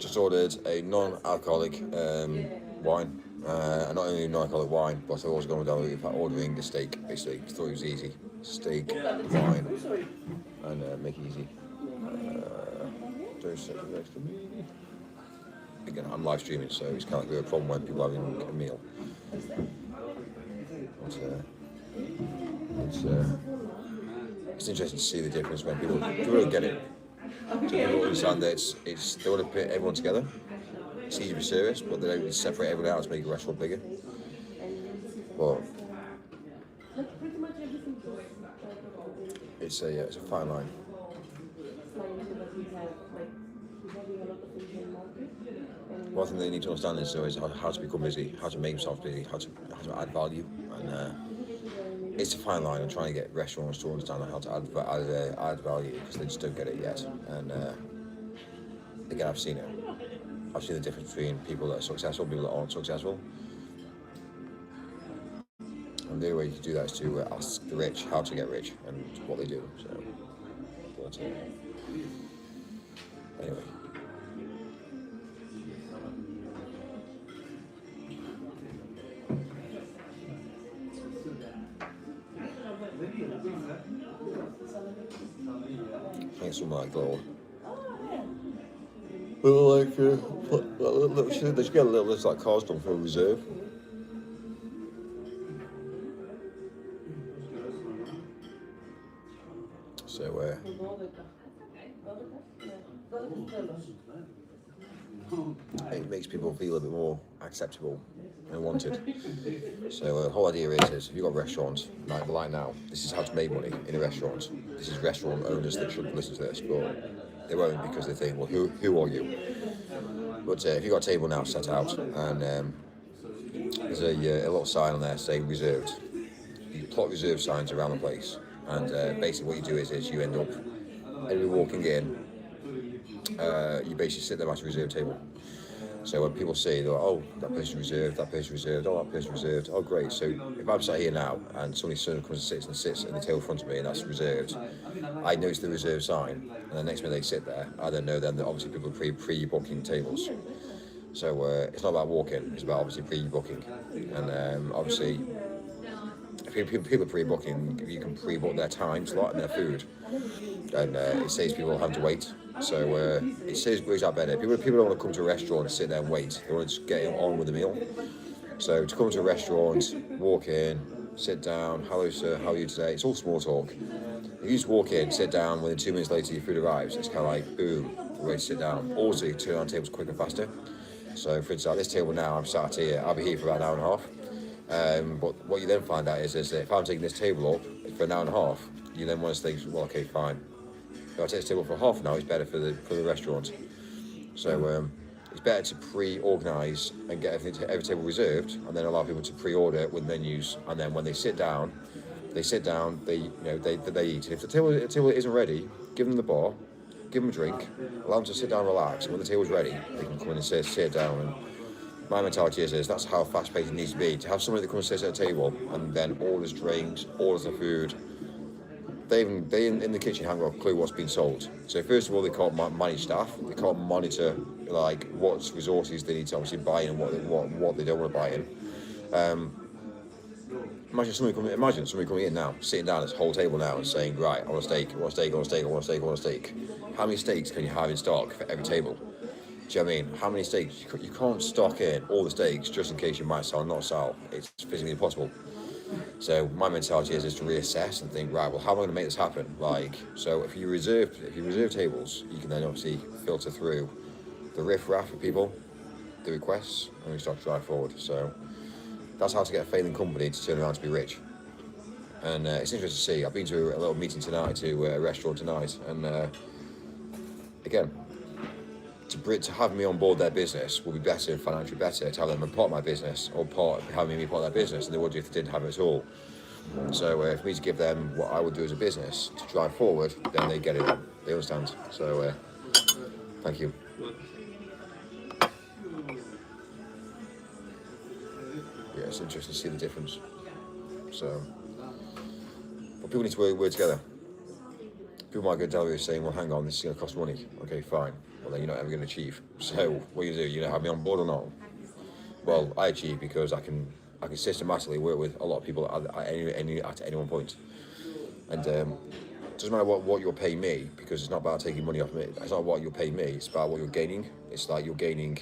just ordered a non-alcoholic wine. And not only non-alcoholic wine, but I was going down with ordering a steak, basically. Thought it was easy. Steak, wine, and make it easy. Don't set the extra meat. Again, I'm live streaming, so it's kind of like a problem when people are having a meal. But, it's interesting to see the difference when people don't get it. So people understand that they want to put everyone together. It's easy for service, but they don't separate everyone out to make the restaurant bigger. But it's a fine line. One thing they need to understand is how to become busy, how to make themselves busy, how to add value, and it's a fine line. I'm trying to get restaurants to understand how to add value because they just don't get it yet. And again, I've seen it. I've seen the difference between people that are successful and people that aren't successful. And the only way you can do that is to ask the rich how to get rich and what they do. So, but, anyway. I think something like little they should get a little list like cars done for a reserve. So it makes people feel a bit more acceptable and wanted. So the whole idea is if you've got restaurants, like now, this is how to make money in a restaurant. This is restaurant owners that should listen to this, but they won't because they think, well, who are you? But if you've got a table now set out and there's a little sign on there saying reserved, you plot reserved signs around the place, and basically what you do is you end up, every walking in, you basically sit there at a reserved table. So when people say, oh, that person reserved, oh, that person reserved, oh, great. So if I'm sat here now and somebody suddenly comes and sits at the table in front of me and that's reserved, I notice the reserved sign, and the next minute they sit there, I then know then that obviously people are pre-booking tables. So it's not about walking, it's about obviously pre-booking. And obviously, if people are pre-booking, you can pre-book their time slot and their food. And it saves people having to wait. So it saves goes out better. People don't want to come to a restaurant and sit there and wait. They want to just get on with the meal. So to come to a restaurant, walk in, sit down, hello sir, how are you today? It's all small talk. If you just walk in, sit down, within 2 minutes later your food arrives, it's kind of like, boom, you're ready to sit down. Also, you turn on tables quicker and faster. So for instance, at this table now, I'm sat here, I'll be here for about an hour and a half. But what you then find out is that if I'm taking this table up for an hour and a half, you then want to think, well, okay, fine. If I take this table for half an hour, it's better for the restaurant. So it's better to pre-organise and get every table reserved, and then allow people to pre-order with menus. And then when they sit down, they eat. And if the table isn't ready, give them the bar, give them a drink, allow them to sit down, relax. And when the table's ready, they can come in and sit down. And my mentality is that's how fast-paced it needs to be. To have somebody that comes and sits at a table and then orders drinks, orders the food. They in the kitchen haven't got a clue what's been sold. So first of all, they can't manage staff. They can't monitor like what resources they need to obviously buy in and what they don't want to buy in. Imagine somebody coming in now, sitting down at this whole table now and saying, right, I want a steak, I want a steak, I want a steak, I want a steak, I want a steak. How many steaks can you have in stock for every table? Do you know what I mean? How many steaks? You can't stock in all the steaks just in case you might sell or not sell. It's physically impossible. So my mentality is to reassess and think, right, well, how am I going to make this happen? So if you reserve tables, you can then obviously filter through the riff-raff of people, the requests, and we start to drive forward. So that's how to get a failing company to turn around to be rich. And it's interesting to see. I've been to a little meeting tonight, to a restaurant tonight, and again, to have me on board their business will be better, financially better, to have them a part of my business or having me part of their business than they would if they didn't have it at all. So for me to give them what I would do as a business to drive forward, then they get it, they understand. So thank you. Yeah, it's interesting to see the difference. So, but people need to work together. People might go down here saying, well, hang on, this is going to cost money. Okay, fine. Well, and then you're not ever going to achieve. So what you do, you know, have me on board or not? Well, I achieve because I can systematically work with a lot of people at any one point, and it doesn't matter what you're paying me, because it's not about taking money off me. It's not what you're paying me. It's about what you're gaining. It's like you're gaining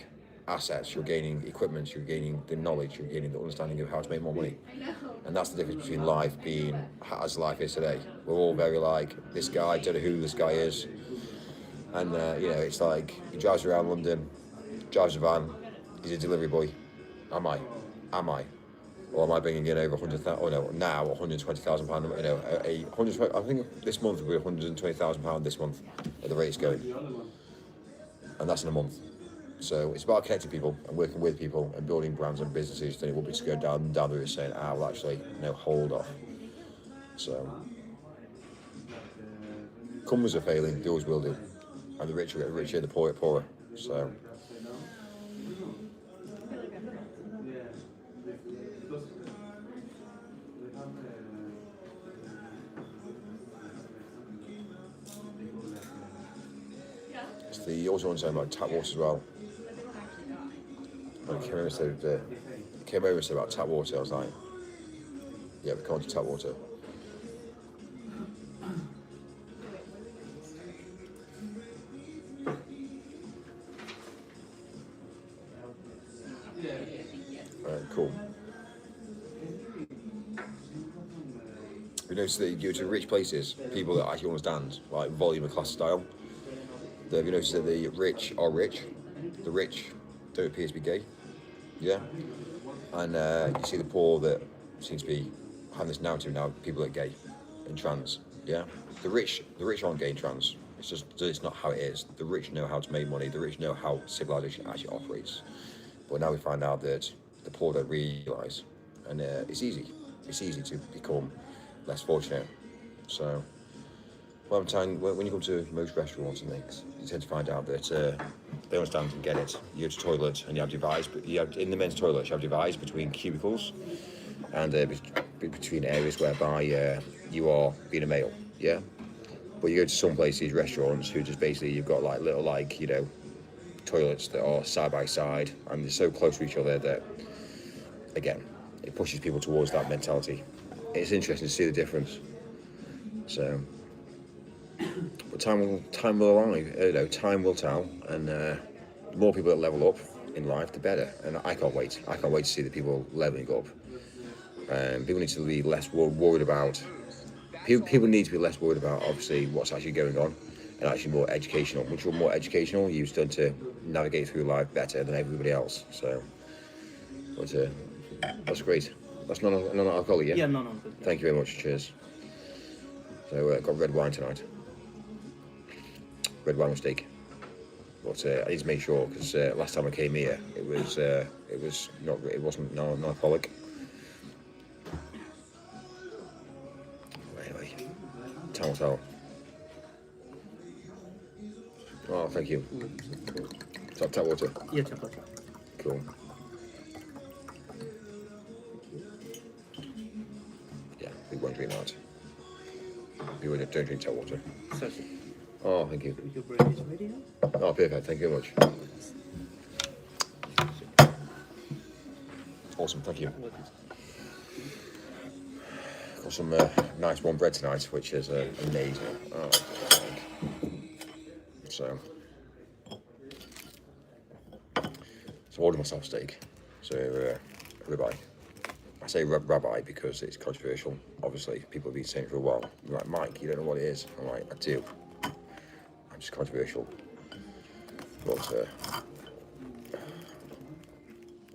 assets, you're gaining equipment, you're gaining the knowledge, you're gaining the understanding of how to make more money. And that's the difference between life being as life is today. We're all very like, this guy, don't know who this guy is. And, you know, it's like, he drives around London, drives a van, he's a delivery boy. Am I? Or am I bringing in over 100,000, or no, now £120,000, you know, I think this month will be £120,000 this month at the rate it's going. And that's in a month. So it's about connecting people and working with people and building brands and businesses than it would be to go down the route saying, well, actually, no, hold off. So, companies are failing, they always will do. And the rich will get richer, the poor get poorer. So, it's the also want to say about tap water as well. I came over and said about tap water. I was like, yeah, we can't do tap water. Cool. We noticed that you go to rich places, people that actually understand, like volume and class style. Have you noticed that the rich are rich? The rich don't appear to be gay. Yeah. And you see the poor that seem to be having this narrative now, people that are gay and trans. Yeah. The rich aren't gay and trans. It's not how it is. The rich know how to make money. The rich know how civilization actually operates. But now we find out that the poor don't realise, and it's easy. It's easy to become less fortunate. So, when you come to most restaurants and things, you tend to find out that they understand and get it. You go to the toilet and you have divides, but in the men's toilets you have divides between cubicles and between areas whereby you are being a male. Yeah. But you go to some places, restaurants, who just basically you've got like little toilets that are side by side and they're so close to each other that, again, it pushes people towards that mentality. It's interesting to see the difference. So, but time will time will tell, and the more people that level up in life, the better. And I can't wait. I can't wait to see the people leveling up. People need to be less worried about. People need to be less worried about obviously what's actually going on, and actually more educational. Once you're more educational, you've started to navigate through life better than everybody else. So, but that's great. That's non-alcoholic, yeah? Yeah, non-alcoholic. Thank you very much. Cheers. So, got red wine tonight. Red wine with steak. But I need to make sure because last time I came here, it wasn't non-alcoholic. Anyway, time will tell. Oh, thank you. Tap water. Yeah, tap water. Cool. Yeah, we won't drink that. We don't drink tap water. Sorry. Oh, thank you. Your bread is ready now? Oh, perfect. Thank you very much. Awesome. Thank you. Got some nice warm bread tonight, which is amazing. Oh, so I ordered myself steak. So ribeye. I say rabbi because it's controversial. Obviously, people have been saying it for a while. You're like, Mike, you don't know what it is. I'm like, I do. I'm just controversial. But, do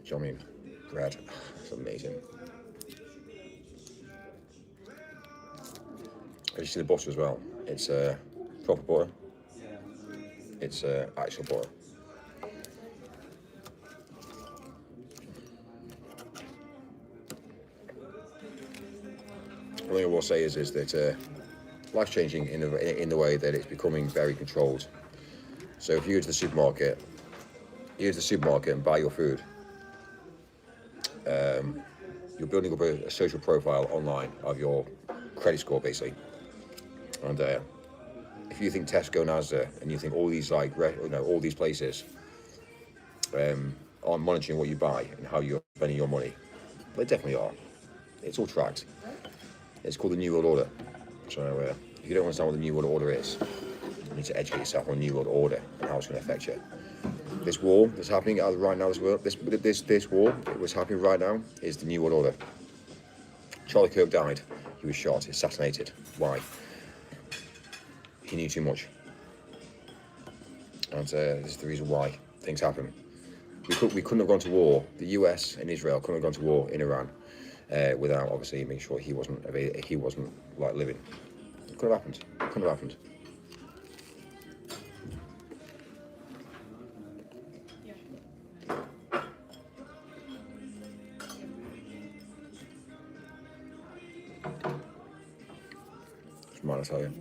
you know what I mean? Bread. It's amazing. As you see the butter as well. It's proper butter. It's actual butter. One thing I will say is that life's changing in the way that it's becoming very controlled. So if you go to the supermarket, and buy your food, you're building up a social profile online of your credit score, basically. And if if you think Tesco and Asda, and you think all these all these places are monitoring what you buy and how you're spending your money, they definitely are. It's all tracked. It's called the New World Order. So if you don't understand what the New World Order is, you need to educate yourself on the New World Order and how it's going to affect you. This war that's happening right now, this war that was happening right now is the New World Order. Charlie Kirk died. He was shot, assassinated. Why? He knew too much. And this is the reason why things happen. We couldn't have gone to war. The US and Israel couldn't have gone to war in Iran without obviously making sure he wasn't like living. It could have happened. It couldn't have happened. It's mine, I tell you.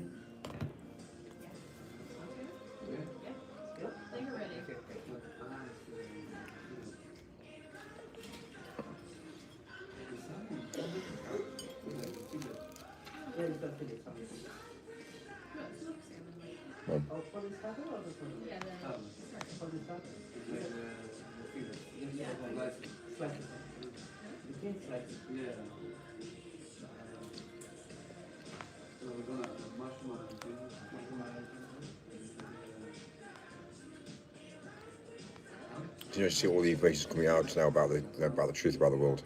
Do you know, see all the information coming out now about the truth about the world.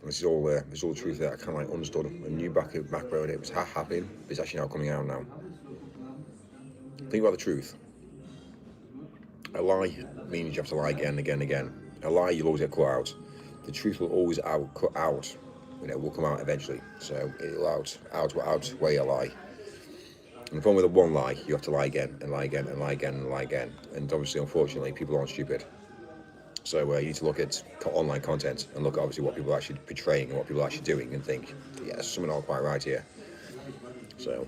And this is all the truth that I kind of like understood and knew back when it was happening. But it's actually now coming out now. Think about the truth. A lie means you have to lie again and again and again. A lie you'll always get cut out. The truth will always cut out. You know, will come out eventually. So it'll outweigh a lie. And the problem with the one lie, you have to lie again and lie again and lie again and lie again. And obviously, unfortunately, people aren't stupid. So you need to look at online content and look at obviously what people are actually portraying and what people are actually doing and think, yeah, there's something not quite right here. So.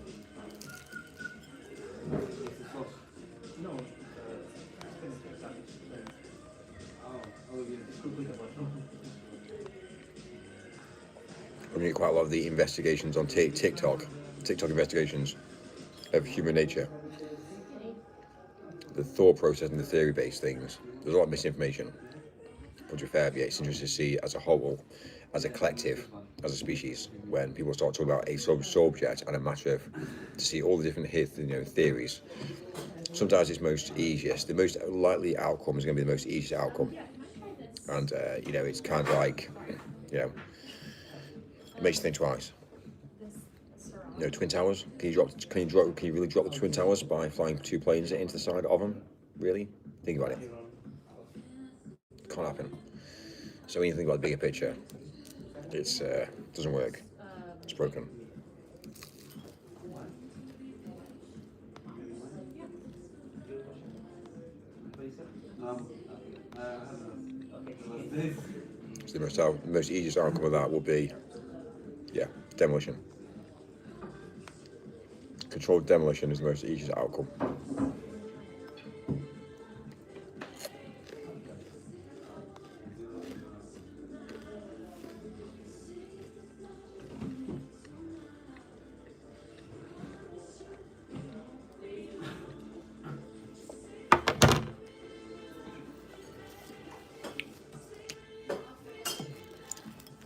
I mean, quite a lot of the investigations on TikTok investigations of human nature, the thought process and the theory-based things. There's a lot of misinformation. But to be fair, yeah, it's interesting to see as a whole, as a collective, as a species, when people start talking about a subject and a matter of, to see all the different theories. Sometimes it's the most likely outcome is going to be the most easiest outcome. And, it's kind of like, it makes you think twice. Twin towers. Can you really drop the Twin Towers by flying 2 planes into the side of them? Really? Think about it. Can't happen. So when you think about the bigger picture, it's doesn't work. It's broken. So the most easiest outcome of that will be, demolition. Controlled demolition is the most easiest outcome.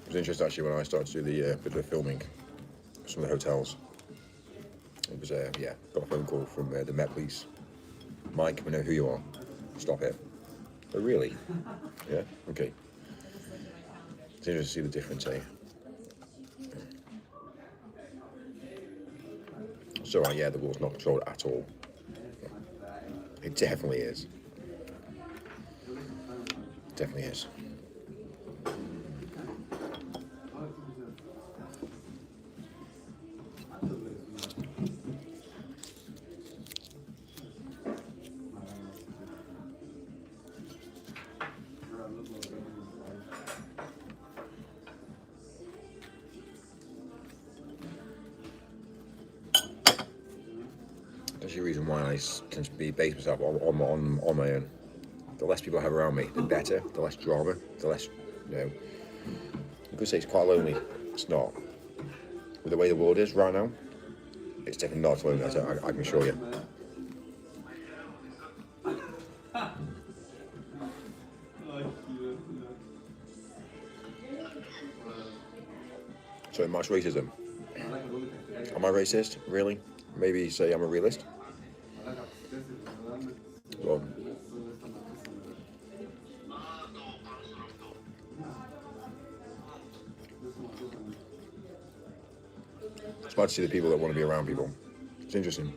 It was interesting actually when I started to do the bit of filming, some of the hotels. It was, got a phone call from the Met Police. Mike, we know who you are. Stop it. Oh, really? Yeah? Okay. It's interesting to see the difference, eh? So, the war's not controlled at all. It definitely is. Definitely is. That's the reason why I tend to base myself on my own. The less people I have around me, the better. The less drama, the less, you could say it's quite lonely. It's not. With the way the world is right now, It's definitely not flown, I can assure you. So much racism. Am I racist? Really? Maybe say I'm a realist? Well, it's hard to see the people that want to be around people. It's interesting.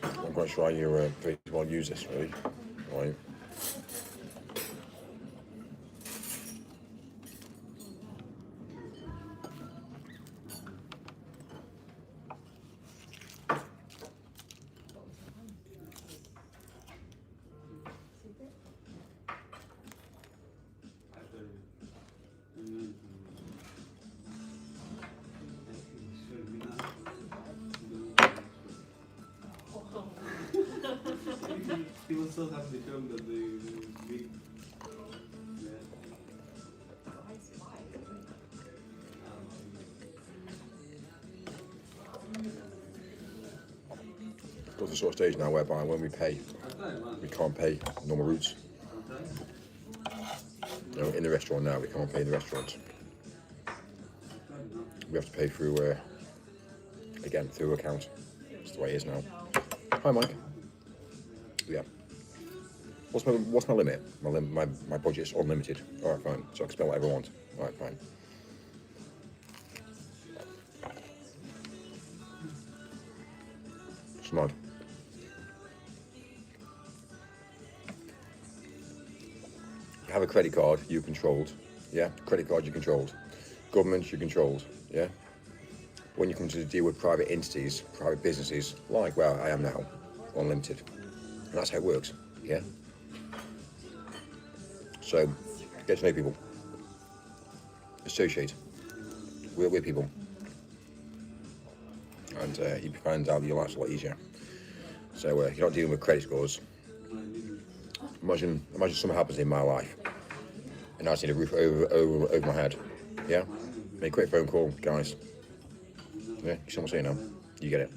I'm quite sure you very well use this, really. Right. He was so happy to come that they big. Got to the sort of stage now whereby when we pay, we can't pay normal routes. You know, in the restaurant now, we can't pay in the restaurant. We have to pay through, again, through account. That's the way it is now. Hi, Mike. Yeah. What's my limit? My budget's unlimited. All right, fine. So I can spend whatever I want. All right, fine. It's mad. Have a credit card, you're controlled. Yeah, credit card, you're controlled. Government, you're controlled. Yeah. When you come to deal with private entities, private businesses, like where I am now, unlimited. And that's how it works. Yeah. So, get to know people. Associate. Work with people. And you find out your life's a lot easier. So, you're not dealing with credit scores. Imagine something happens in my life, and I just need a roof over my head. Yeah? Make a quick phone call, guys. Yeah, you see what I'm saying now? You get it.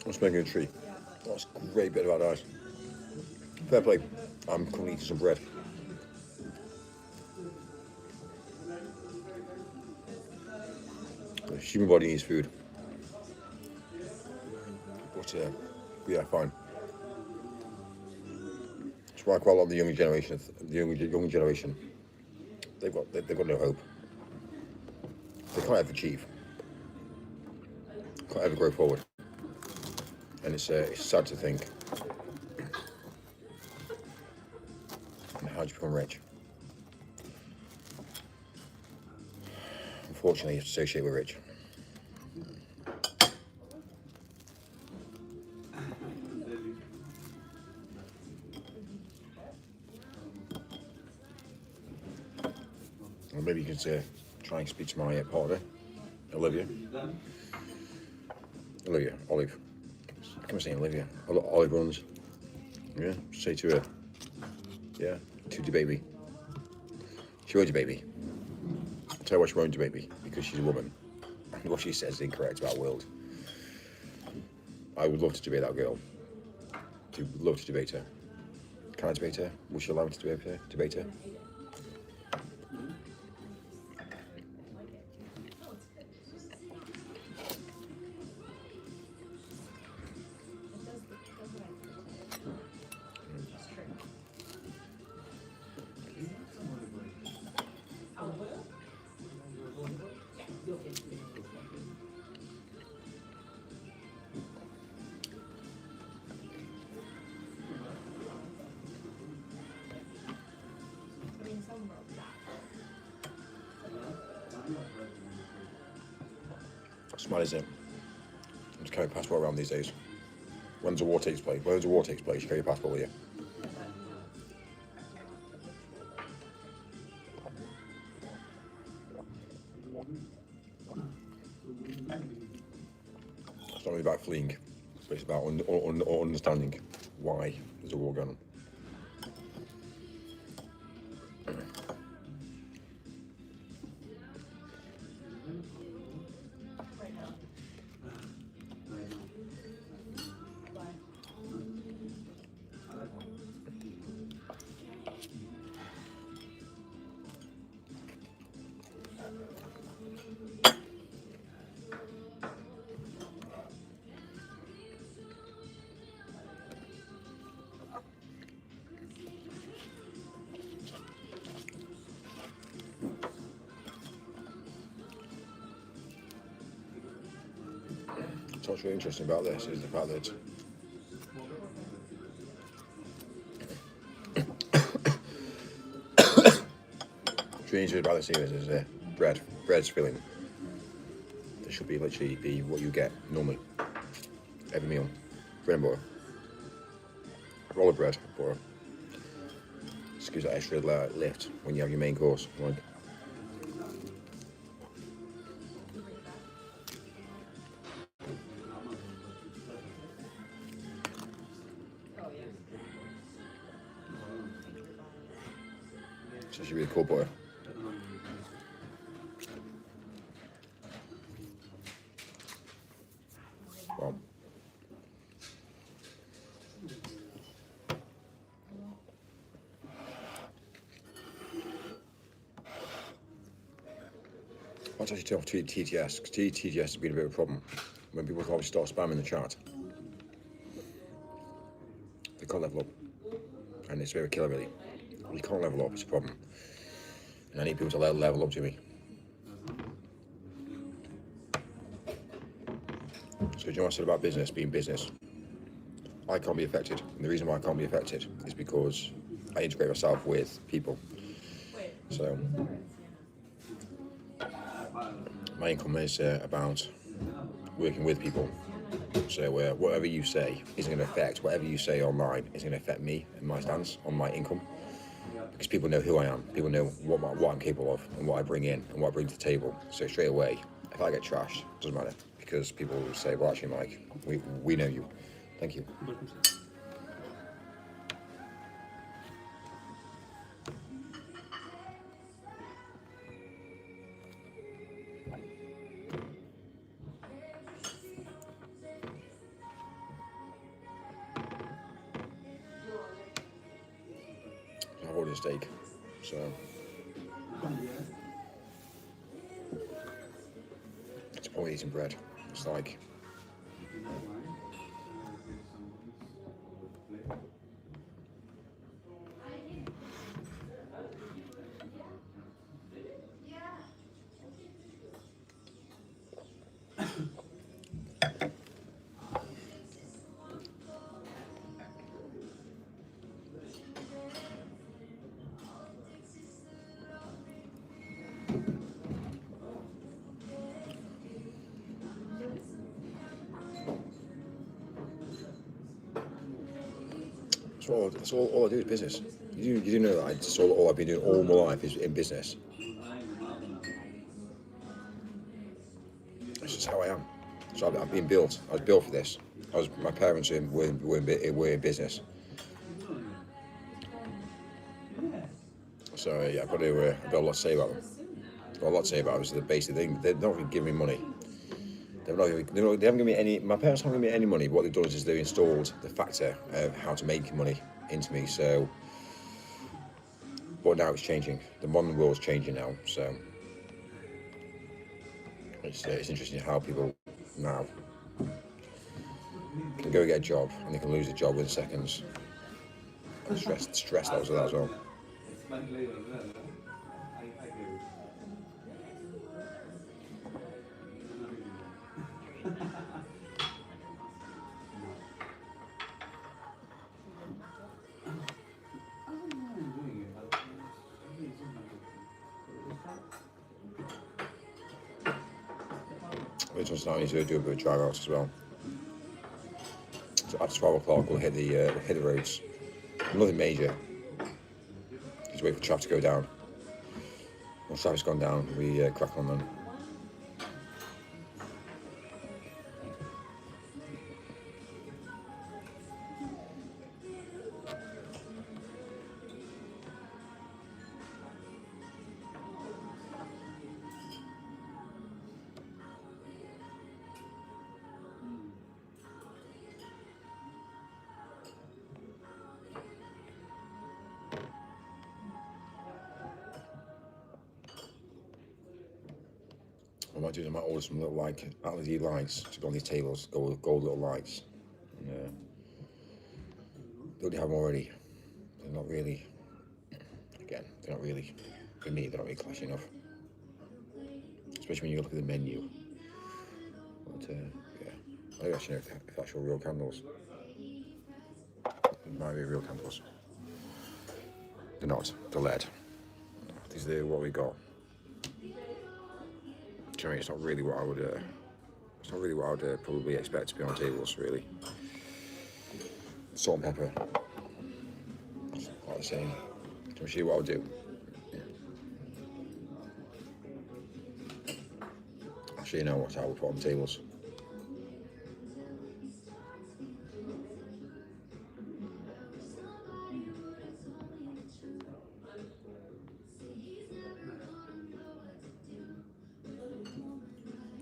I'm smoking a tree. That's a great bit of advice. Fair play. I'm currently eating some bread. The human body needs food. But yeah, fine. That's why quite a lot of the younger generation, they've got no hope. They can't ever achieve. Can't ever grow forward. And it's sad to think. And how do you become rich? Unfortunately, you have to associate with rich. Or maybe you could try and speak to my partner, Olivia. Olive. Come and say Olivia. Olive runs. Yeah, say to her. Yeah, to the baby. She won't do baby. I'll tell you why she won't do baby, because she's a woman. And what she says is incorrect about world. I would love to debate that girl. Love to debate her. Can I debate her? Would she allow me to debate her? mad, isn't it? Just carry a passport around these days. When the war takes place, you carry your passport with you. It's not really about fleeing, but it's about understanding why there's a war going on. So what's really interesting about this is the fact that what's really interesting about this is bread's filling. This should be literally be what you get normally every meal. Bread and butter. Roll of bread, butter. Just gives that extra lift when you have your main course. Like, it's actually really cool butter. Wow. Let's actually turn off TTS, because TTS has been a bit of a problem. When people obviously start spamming the chat, they can't level up. And it's a bit of a killer, really. You can't level up, it's a problem. And I need people to level up to me. So do you know what I said about business being business? I can't be affected. And the reason why I can't be affected is because I integrate myself with people. So my income is about working with people. So whatever you say isn't going to affect, whatever you say online isn't going to affect me and my stance on my income. Because people know who I am, people know what I'm capable of and what I bring in and what I bring to the table. So straight away, if I get trashed, it doesn't matter. Because people will say, well actually Mike, we know you. Thank you. I've ordered a steak, so it's probably eating bread. It's like that's all I do is business. You do know that that's all I've been doing all my life is in business. That's just how I am. So I've been built. I was built for this. My parents were in business. So yeah, I've got a lot to say about them. I've got a lot to say about them. It's the basic thing. They're not going to give me money. They haven't given me any. My parents haven't given me any money. What they've done is they've installed the factor of how to make money into me. So, but now it's changing. The modern world's changing now. So it's interesting how people now can go get a job and they can lose a job within seconds. And stress levels of that as well. Sometimes I need to do a bit of drive out as well. So after 12 o'clock, we'll hit the roads. Nothing major. Just wait for traffic to go down. Once traffic's gone down, we crack on then. What I might do is I might order some little like LED lights to go on these tables, gold little lights. And, they already have them already. They're not really, again, they're not really, for me, they're not really classy enough. Especially when you look at the menu. But yeah, I don't actually know if that's real candles. It might be real candles. They're not, they're LED. These are what we got. Do you know what I mean? It's not really what I would probably expect to be on tables, really. Salt and pepper. Like the same. Can I show you what I'll do? I'll show you now what I would put on the tables.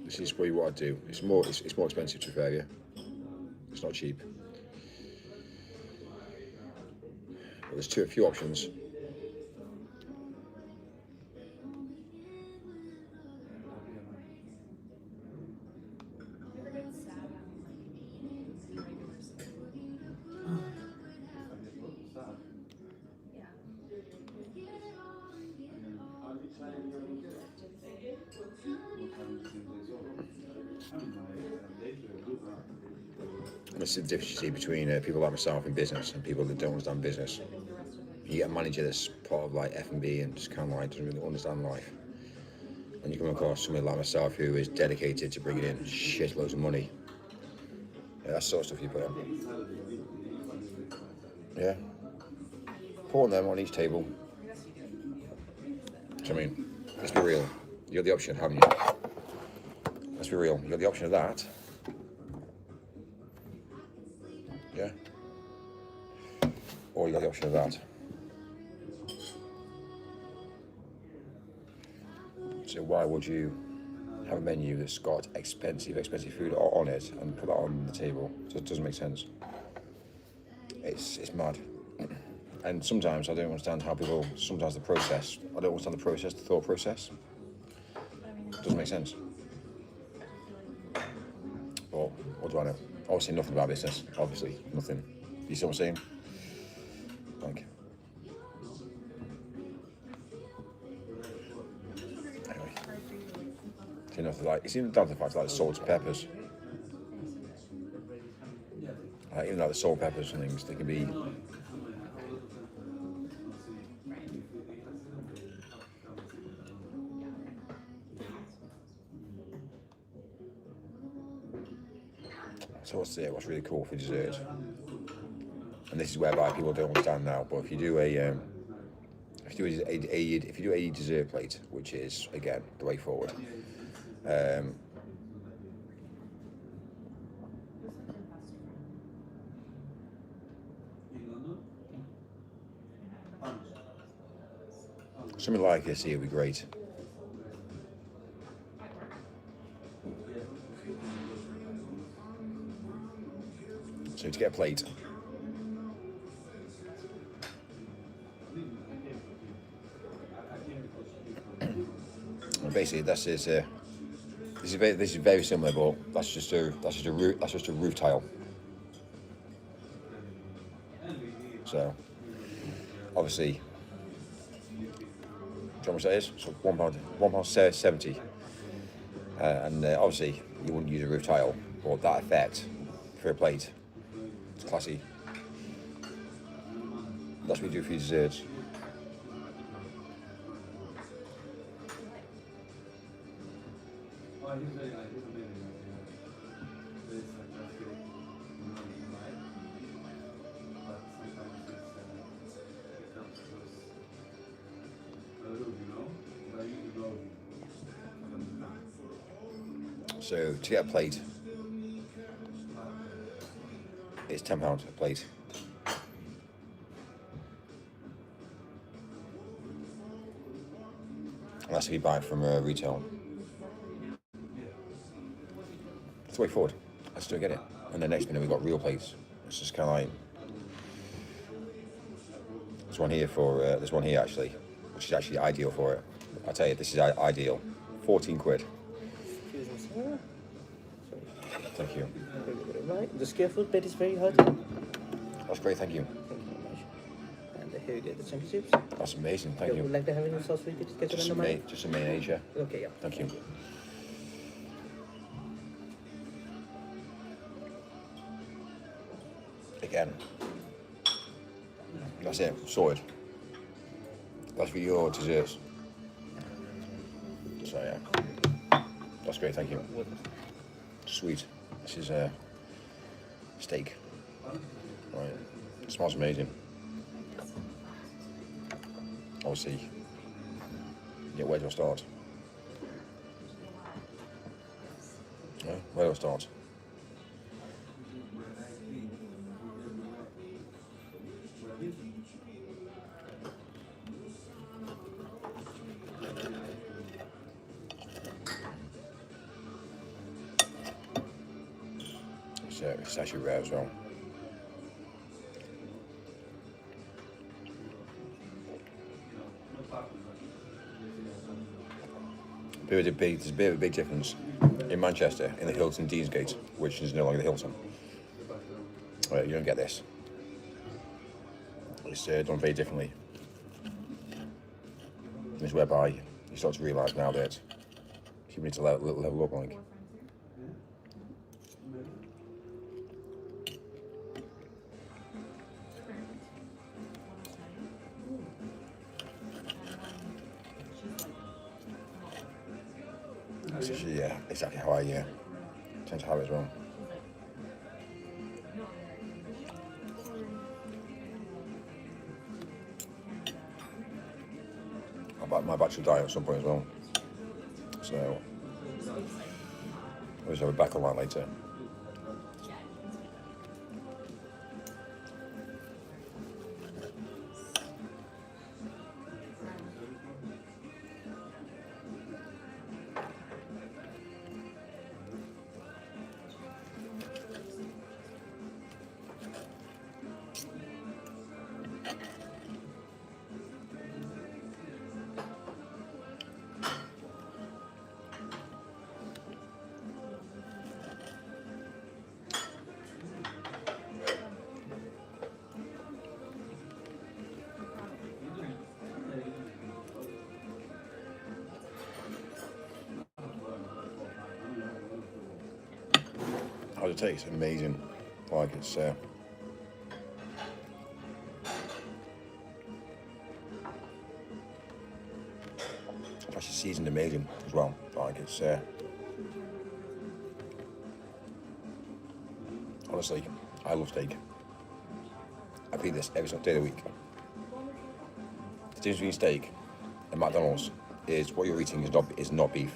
This is probably what I'd do. It's more expensive to be fair, yeah. It's not cheap. But there's a few options. And this is the difference you see between people like myself in business and people that don't understand business. You get a manager that's part of like F&B and just kind of like doesn't really understand life. And you come across somebody like myself who is dedicated to bringing in shitloads of money. Yeah, that's the sort of stuff you put on. Yeah. Put them on each table. So, I mean, let's be real. You got the option, haven't you? Let's be real. You got the option of that. Yeah. Or you got the option of that. So why would you have a menu that's got expensive food on it and put that on the table? It doesn't make sense. It's mad. And sometimes I don't understand how people, sometimes the process, I don't understand the process, the thought process. It doesn't make sense. Well, what do I know? Obviously nothing about business, obviously, nothing. You see what I'm saying? Like, anyway. So enough like, it's even down to the fact like the salt and peppers. Even like the salt and peppers and things, they can be. So what's really cool for dessert, and this is whereby people don't understand now, but if you do a dessert plate, which is again the way forward, something like this here would be great. So to get a plate, and basically this is very similar, but that's just a roof tile. So obviously, do you know how much that is? So £1.70, and obviously you wouldn't use a roof tile, but that effect for a plate. It's classy. That's what we do for your desserts. So to get a plate, it's £10 a plate. Unless if you buy it from retail. It's the way forward. I still get it. And then next minute we've got real plates. It's just kind of like, there's one here actually, which is actually ideal for it. I tell you, this is ideal. 14 quid. Excuse me, sir. Thank you. Right, the scaffold bed is very hot. That's great, thank you. Thank you very much. And here you get the chunky chips. That's amazing, thank Would you. like to have any sauce with it? Ketchup and tomato? Just a mayonnaise, yeah. Okay, yeah. Thank you. Again. That's it, sorted. That's for your desserts. So yeah. That's great, thank you. Sweet. This is steak. Right. It smells amazing. Obviously. Yeah, where do I start? Yeah, where do I start? It's actually rare as well. There's a bit of a big difference in Manchester in the Hilton Deansgate, which is no longer the Hilton. You don't get this. It's done very differently. It's whereby you start to realise now that people need to level up, like. That's actually, yeah, exactly how I tend to have it as well. My batch will die at some point as well. So, I'll just have a back on that later. How does it taste? Amazing. Like it's actually seasoned amazing as well. Like it's honestly, I love steak. I eat this every single day of the week. The difference between steak and McDonald's is what you're eating is not beef.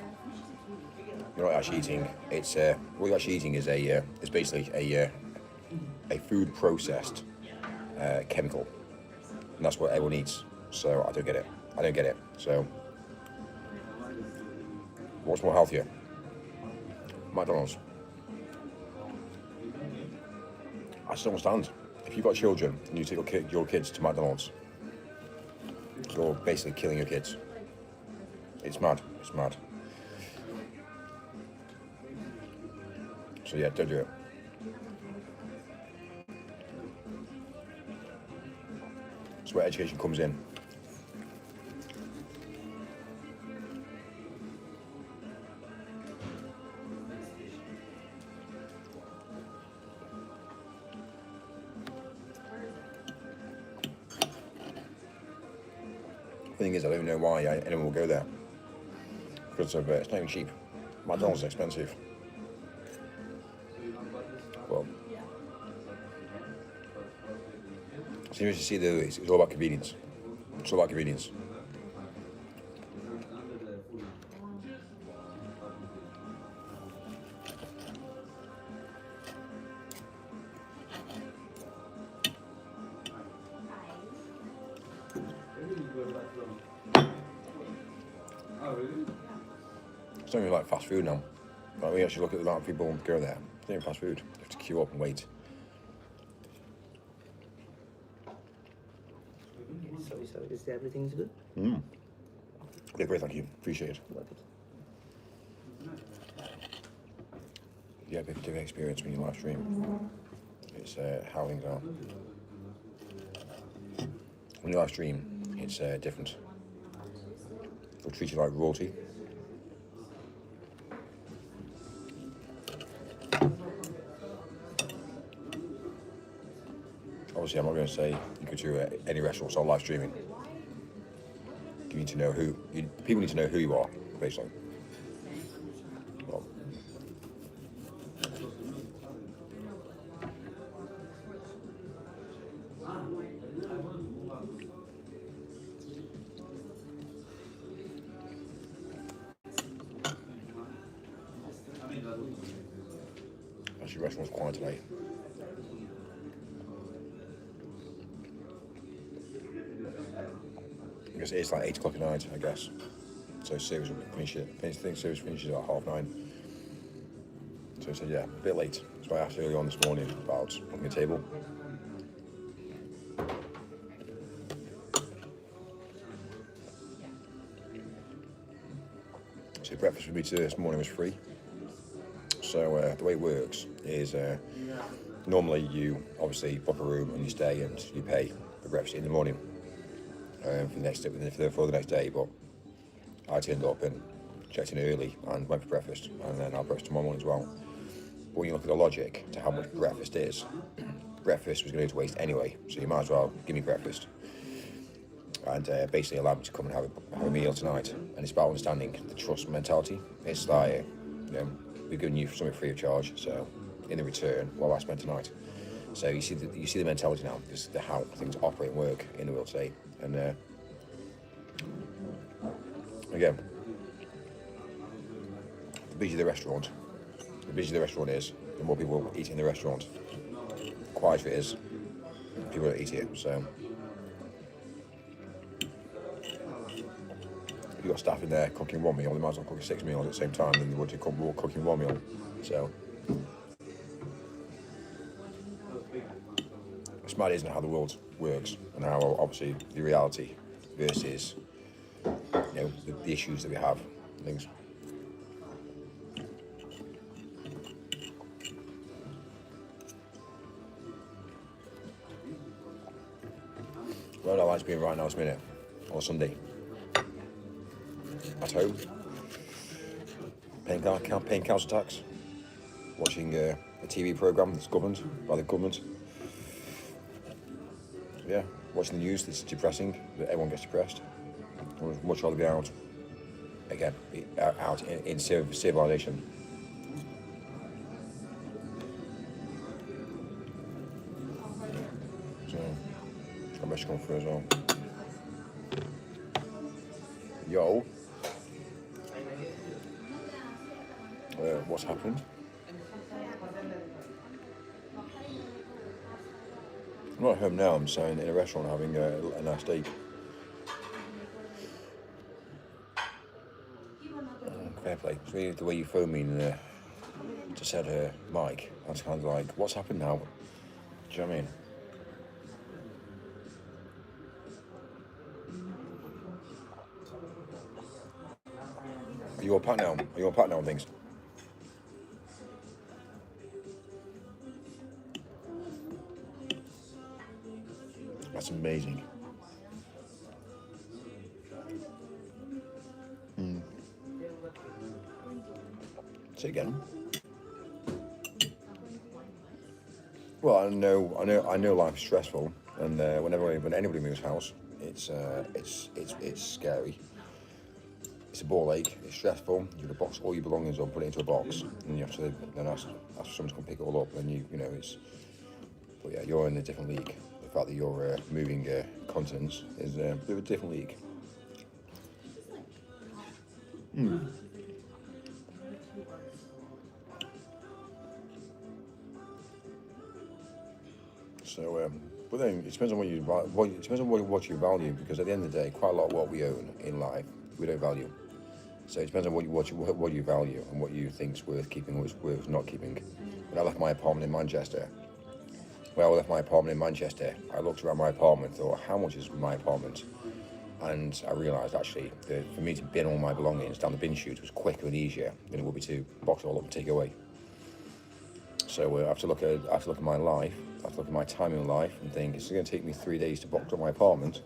You're not actually eating. It's what you're actually eating is is basically a food processed chemical, and that's what everyone eats. So I don't get it. So what's more healthier? McDonald's. I just don't understand. If you've got children and you take your kids to McDonald's, you're basically killing your kids. It's mad. It's mad. So yeah, don't do it. That's where education comes in. The thing is, I don't know why anyone will go there. Because of it's not even cheap. McDonald's is expensive. Well, so you see it's all about convenience. It's all about convenience. It's not even like fast food now. Like, when you actually look at the amount of people go there, it's not even fast food. You have to queue up and wait. So is everything's good? Yeah, great, thank you. Appreciate it. Love it. Yeah, a bit of a different experience when you live stream. It's how things are. When you live stream, it's different. They'll treat you like royalty. Obviously, I'm not going to say you go to any restaurant or live streaming. You need to know people need to know who you are, basically. Well, actually, the restaurant's quiet tonight. I guess it's like 8 o'clock at night, I guess. So service will finish it. I think service finishes at 9:30. So I said, yeah, a bit late. That's why I asked earlier on this morning about booking a table. So breakfast for me this morning was free. So the way it works is normally you obviously book a room and you stay and you pay for breakfast in the morning for the next day. But I turned up and checked in early and went for breakfast, and then I'll breakfast tomorrow morning as well. But when you look at the logic to how much breakfast is, breakfast was going to waste anyway, so you might as well give me breakfast and basically allow me to come and have a meal tonight. And it's about understanding the trust mentality. It's like, we've given you something free of charge, so in the return, what will I spend tonight? So you see the mentality now, just how things operate and work in the world today. And again, the busier the restaurant is, the more people eat in the restaurant. The quieter it is, people don't eat here. So if you've got staff in there cooking one meal, they might as well cook 6 meals at the same time than they would to cooking one meal. So it's mad, isn't it, how the world works and how obviously the reality versus the issues that we have and things. Well, I like being right now this minute on a Sunday at home, paying council tax, watching a TV programme that's governed by the government. Yeah, watching the news. That's depressing. That everyone gets depressed. I would much rather be out again, out in civilization. So I best come through as well. Yo, what's happened? I'm not at home now. I'm staying in a restaurant having a nice steak. Fair play. So the way you phoned me and just said, Mike, I was kind of like, what's happened now? Do you know what I mean? Are you all packed now? Are you all packed now and things? That's amazing. Say again. Well, I know life's stressful, and when anybody moves house, it's scary. It's a ball ache. It's stressful. You have to box all your belongings up, put it into a box, and you have to then ask someone to come pick it all up. And it's. But yeah, you're in a different league. The fact that you're moving continents is a bit of a different league. So, but then it depends on what you value, because at the end of the day, quite a lot of what we own in life we don't value. So it depends on what you value and what you think's worth keeping, what's worth not keeping. When I left my apartment in Manchester, I looked around my apartment and thought, how much is my apartment? And I realised actually that for me to bin all my belongings down the bin chute was quicker and easier than it would be to box it all up and take it away. So I have to look at my life, I have to look at my time in life and think, it's going to take me 3 days to box up my apartment.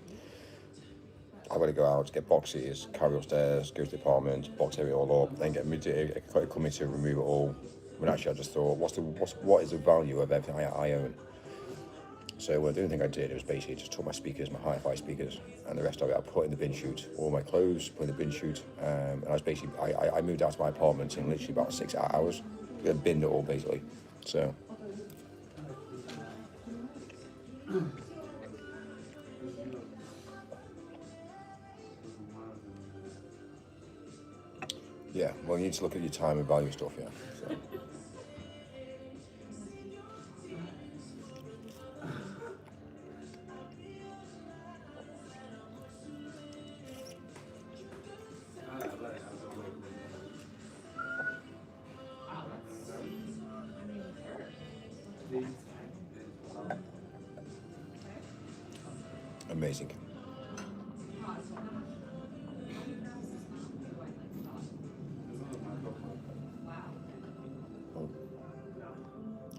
I've got to go out, get boxes, carry upstairs, go to the apartment, box it all up, then come in to remove it all. But actually I just thought, what is the value of everything I own? So the only thing I did was basically just took my speakers, my hi-fi speakers, and the rest of it I put in the bin chute. All my clothes put in the bin chute, and I was basically I moved out of my apartment in literally about 6 hours. I binned it all basically. So yeah, well you need to look at your time and value stuff, yeah. So. Amazing.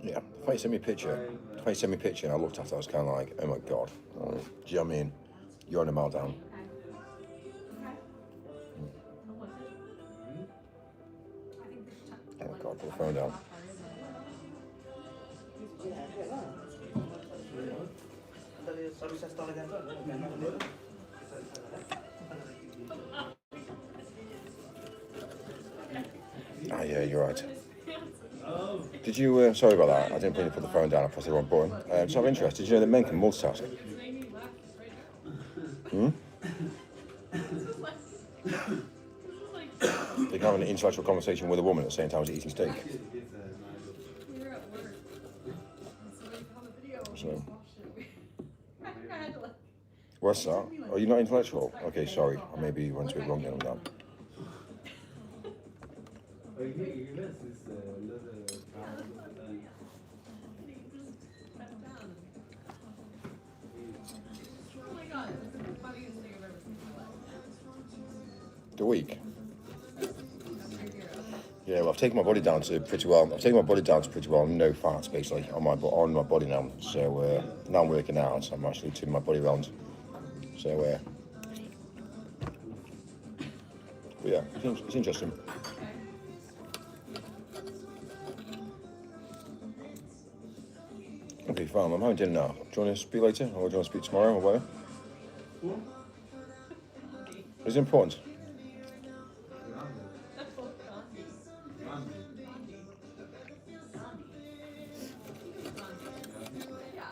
Yeah, if I send me a picture, and I looked at it, I was kind of like, oh my god. Do you know what I mean? You're on a meltdown. Oh my god, put the phone down. Ah, yeah, you're right. Did you, sorry about that, I didn't really put the phone down, I pressed the wrong button. So I'm interested, did you know that men can multitask? They can have an intellectual conversation with a woman at the same time as eating steak. So, what's that? Are you not intellectual? Okay, sorry, I maybe went to it wrong then on that. The week. Yeah, well, I've taken my body down to pretty well. No fats basically on my body now. So now I'm working out. I'm actually turning my body around. So but yeah, it's interesting. Okay, fine. I'm having dinner now. Do you want to speak later, or do you want to speak tomorrow, or whatever? It's important.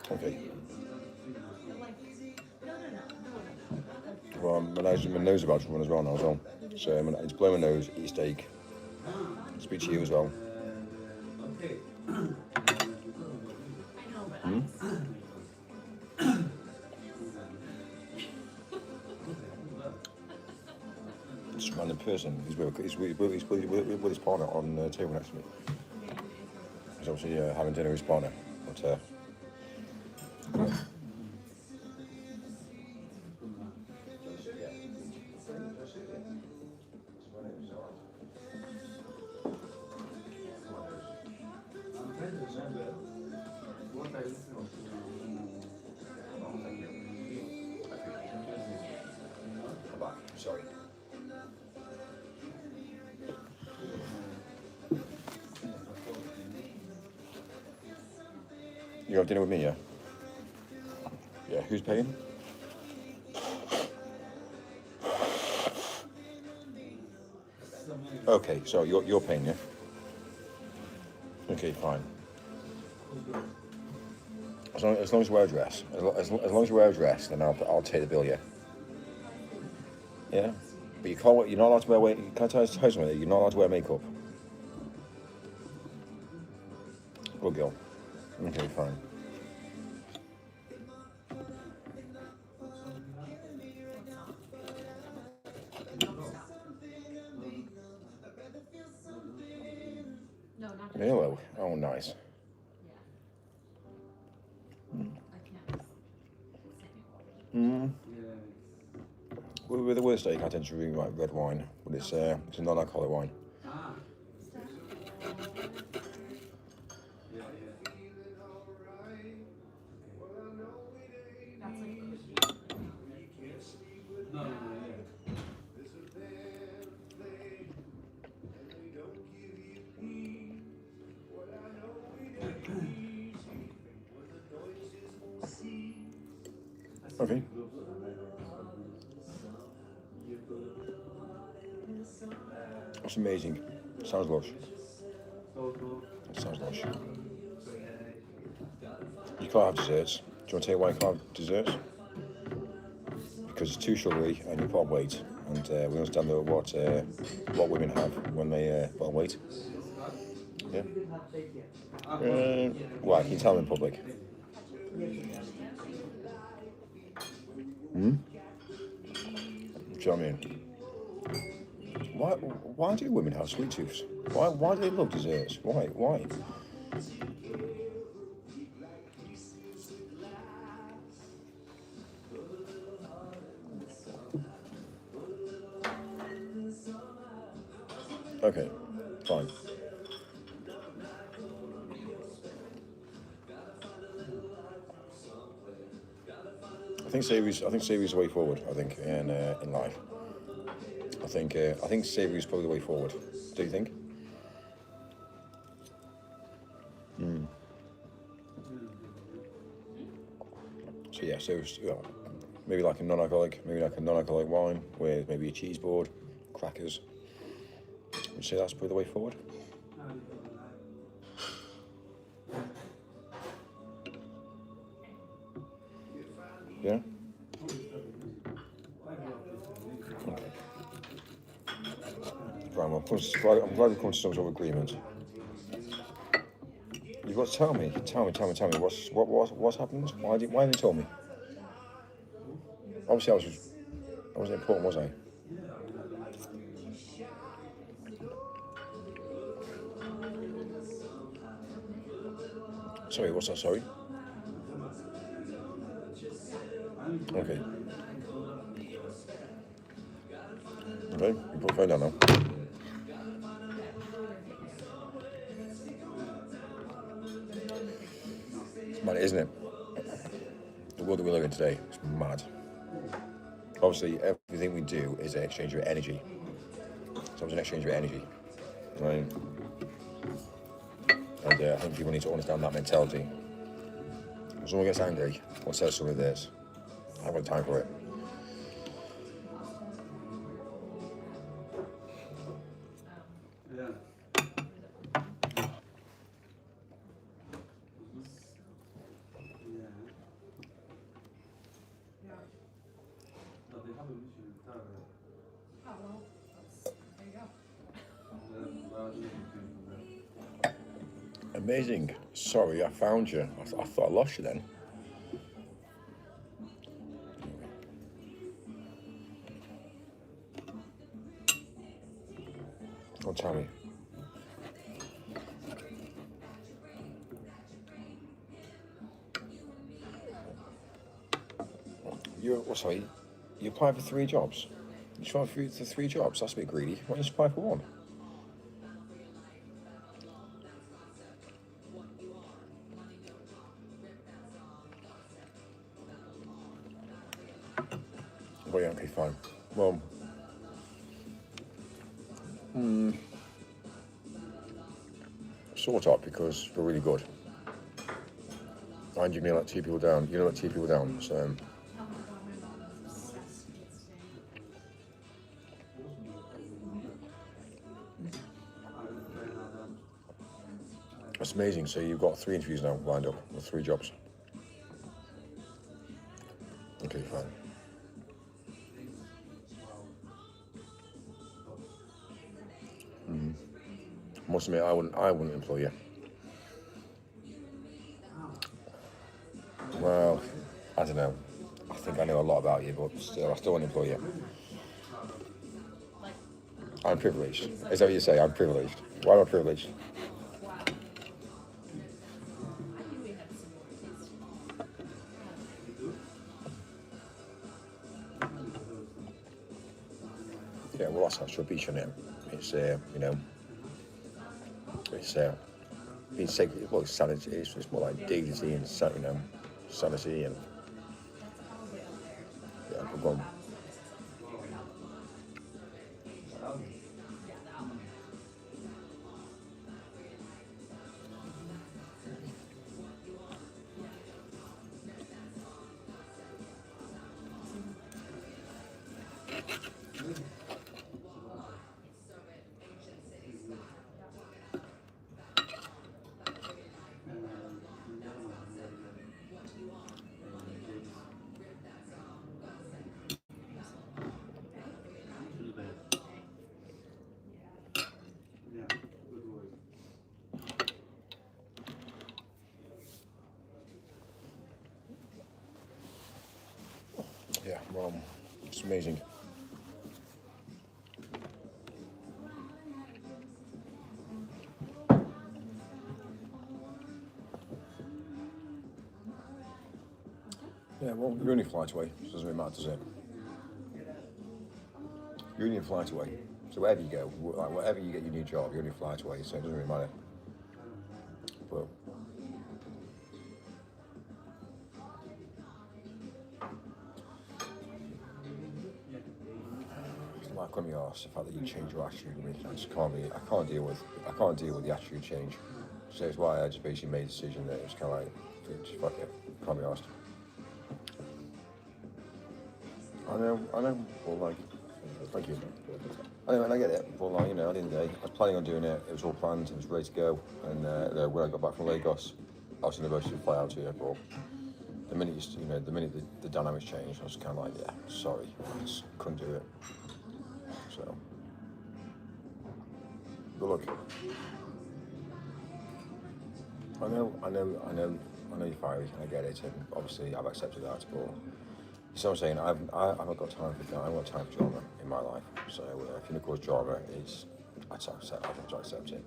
Okay. Well, my nose is about to run as well now as well. So I'm going to blow my nose, eat steak, speak to you as well. Just a random person. He's with his partner on the table next to me. He's obviously having dinner with his partner. But, sorry. You have dinner with me, yeah? Yeah, who's paying? Okay, so you're paying, yeah? Okay, fine. As long as you wear a dress. As long as you wear a dress, then I'll take the bill, yeah? Yeah? But you're not allowed to wear, can I tell you something? You're not allowed to wear makeup. Good girl. Okay, fine. With the worst steak, I tend to really like red wine, but it's a non-alcoholic wine. Ah. Yeah. No, yeah. Okay. That's amazing. Sounds lush. Sounds lush. You can't have desserts. Do you want to tell you why you can't have desserts? Because it's too sugary and you put on weight. And we understand what women have when they put on weight. Yeah. Why? Can you tell them in public? Do you know what I mean? Why do women have sweet tooths? Why do they love desserts? Why? Okay, fine. I think savoury's the way forward. I think in life. I think savoury is probably the way forward. Do you think? So yeah, maybe like a non-alcoholic wine with maybe a cheese board, crackers. Would you say that's probably the way forward? Yeah. Okay. Right, well, I'm glad we've come to some sort of agreement. You've got to tell me. What's happened? Why didn't you tell me? Obviously, I wasn't important, was I? Sorry, what's that? Sorry. Okay. Okay, you put the phone down now. It's mad, isn't it? The world that we live in today is mad. Obviously, everything we do is an exchange of energy. So it's an exchange of energy, right? And I think people need to understand that mentality. When someone gets angry or says something like this, I haven't got time for it. Yeah. But they have a mission in town. Oh, well, there you go. Amazing. Sorry, I found you. I thought I lost you then. Don't tell me. Sorry, you applied for 3 jobs? You tried for 3 jobs? That's a bit greedy. Why don't you just apply for 1? Well, yeah, okay, fine. Well, sort of, because you're really good. And you're going to let 2 people down. You're going to let 2 people down, so... That's amazing. So you've got 3 interviews now lined up with 3 jobs. Okay, fine. I must admit, I wouldn't employ you. Well, I don't know. I think I know a lot about you, but still, I still wouldn't employ you. I'm privileged. Is that what you say? I'm privileged. Why am I privileged? Yeah, well, that's how it should be, shouldn't it? It's, you know, it's being sacred. Well, it's sanity. It's more like dignity and you know, sanity and yeah. I'm going. Yeah, good word. Yeah, well, it's amazing. Yeah, well, you're only a flight away. So it doesn't really matter, does it? You're only a flight away. So wherever you go, like wherever you get your new job, you're only a flight away. So it doesn't really matter. But it's like on your arse, the fact that you change your attitude. I mean, I just can't be. I can't deal with the attitude change. So it's why I just basically made a decision that it was kind of like, just fuck it, can't be asked. I know. Well, like, thank you. Anyway, and I get it. But like, you know, at the end of the day, I was planning on doing it. It was all planned. It was ready to go. And when I got back from Lagos, I was in the boat to fly out here. But the minute the minute the dynamics changed, I was kind of like, yeah, sorry, I just couldn't do it. So, but look, I know you're fiery, and I get it, and obviously I've accepted that. But you see what I'm saying? I haven't got time for that. I haven't got time for drama in my life. So if you cause drama, I have to accept it.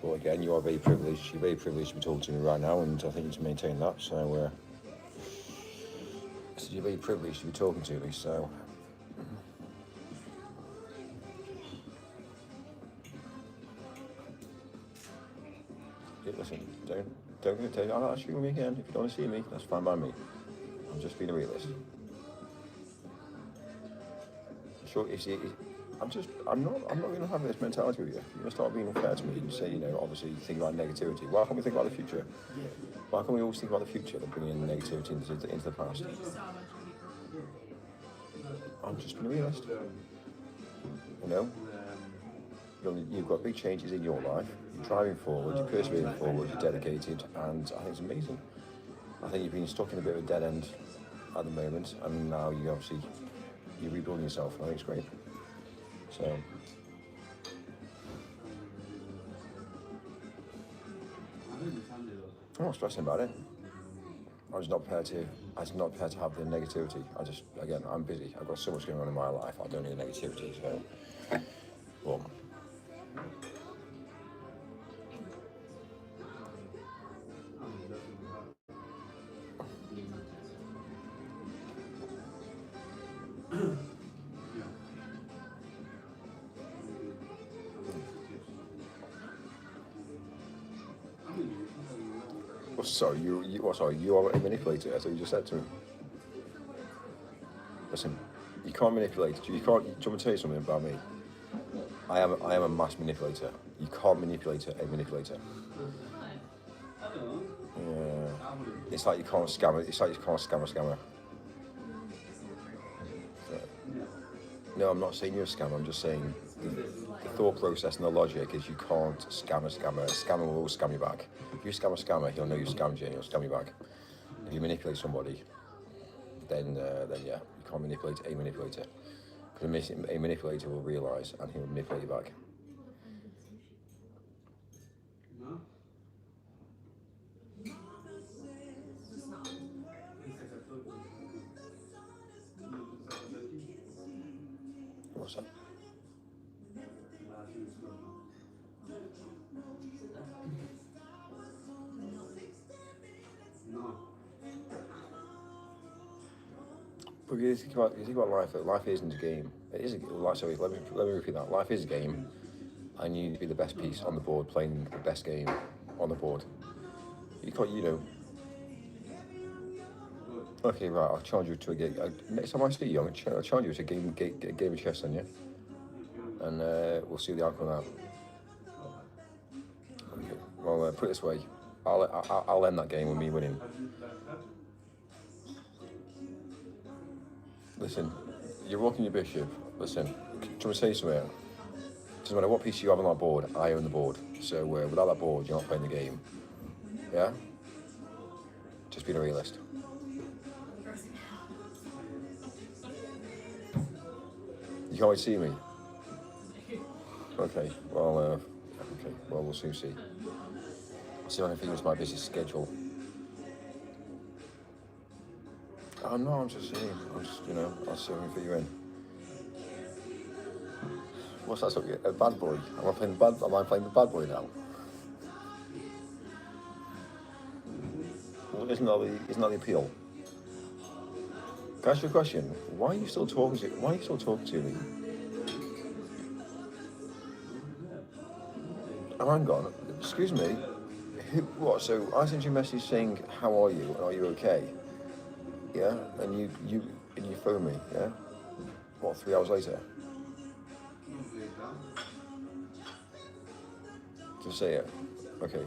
But again, you are very privileged. You're very privileged to be talking to me right now, and I think you need to maintain that. So I said you're very privileged to be talking to me. So. Yeah, listen, I'm not shooting me again. If you don't want to see me, that's fine by me. I'm just being a realist. Sure, I'm not going to have this mentality with you. You're going to start being unfair to me and say, you know, obviously think about negativity. Why can't we think about the future? Why can't we always think about the future than bringing in negativity into the past? I'm just being a realist. You know? You've got big changes in your life. You're driving forward, you're persevering forward, you're dedicated, and I think it's amazing. I think you've been stuck in a bit of a dead end at the moment, and now you're rebuilding yourself, and I think it's great. So, I'm not stressing about it. I'm just not prepared to have the negativity. Again, I'm busy. I've got so much going on in my life. I don't need the negativity. So, well. Sorry, you are a manipulator. That's what you just said to me. Listen, you can't manipulate. Do you want me to tell you something about me? I am a mass manipulator. You can't manipulate a manipulator. Yeah. It's like you can't scam it. It's like you can't scam a scammer. No, I'm not saying you're a scammer. I'm just saying the thought process and the logic is you can't scam a scammer. A scammer will always scam you back. If you scam a scammer, he'll know you scammed you and he'll scam you back. If you manipulate somebody, then yeah, you can't manipulate a manipulator. Because a manipulator will realise and he will manipulate you back. No? What's that? But you think about life. Life isn't a game. It is a life. Sorry, let me repeat that. Life is a game, and you need to be the best piece on the board, playing the best game on the board. You can't, you know. Okay, right. I'll charge you to a game. Next time I see you, I'll charge you to a game of chess, then, yeah. And we'll see the outcome of that. Okay. Well, put it this way. I'll end that game with me winning. Listen, you're walking your bishop. Listen, do you want to say something? Doesn't matter what piece you have on that board, I own the board. So without that board, you're not playing the game. Yeah? Just being a realist. You can't wait to see me? Okay, well, we'll soon see. I'll see if I can figure out my busy schedule. No, I'm just saying. I'll see if I can fit you in. What's that? A bad boy? Am I playing the bad boy now? Well, isn't that the appeal? Can I ask you a question? Why are you still talking to me? Oh, hang on. Excuse me. What? So I sent you a message saying, "How are you? And are you okay?" Yeah, and you phone me. Yeah. What? 3 hours later? Just say it. Okay.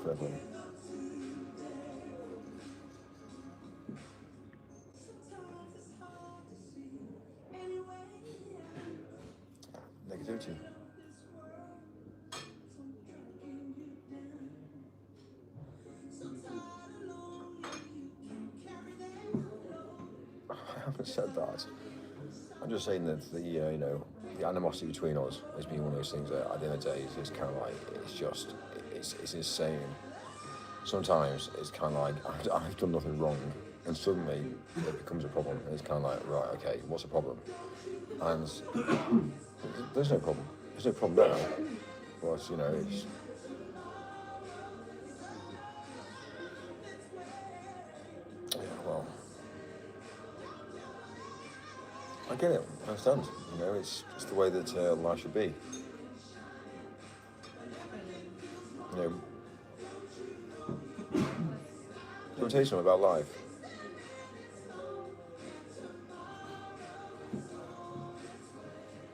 Fair play. Negativity. I haven't said that. I'm just saying that the animosity between us has been one of those things that at the end of the day is kind of like it's insane. Sometimes it's kind of like I've done nothing wrong, and suddenly it becomes a problem. And it's kind of like, right, okay, what's the problem? And there's no problem. There's no problem now. But it's yeah, well, I get it. I understand. It's the way that life should be. Do you want to tell you something about life?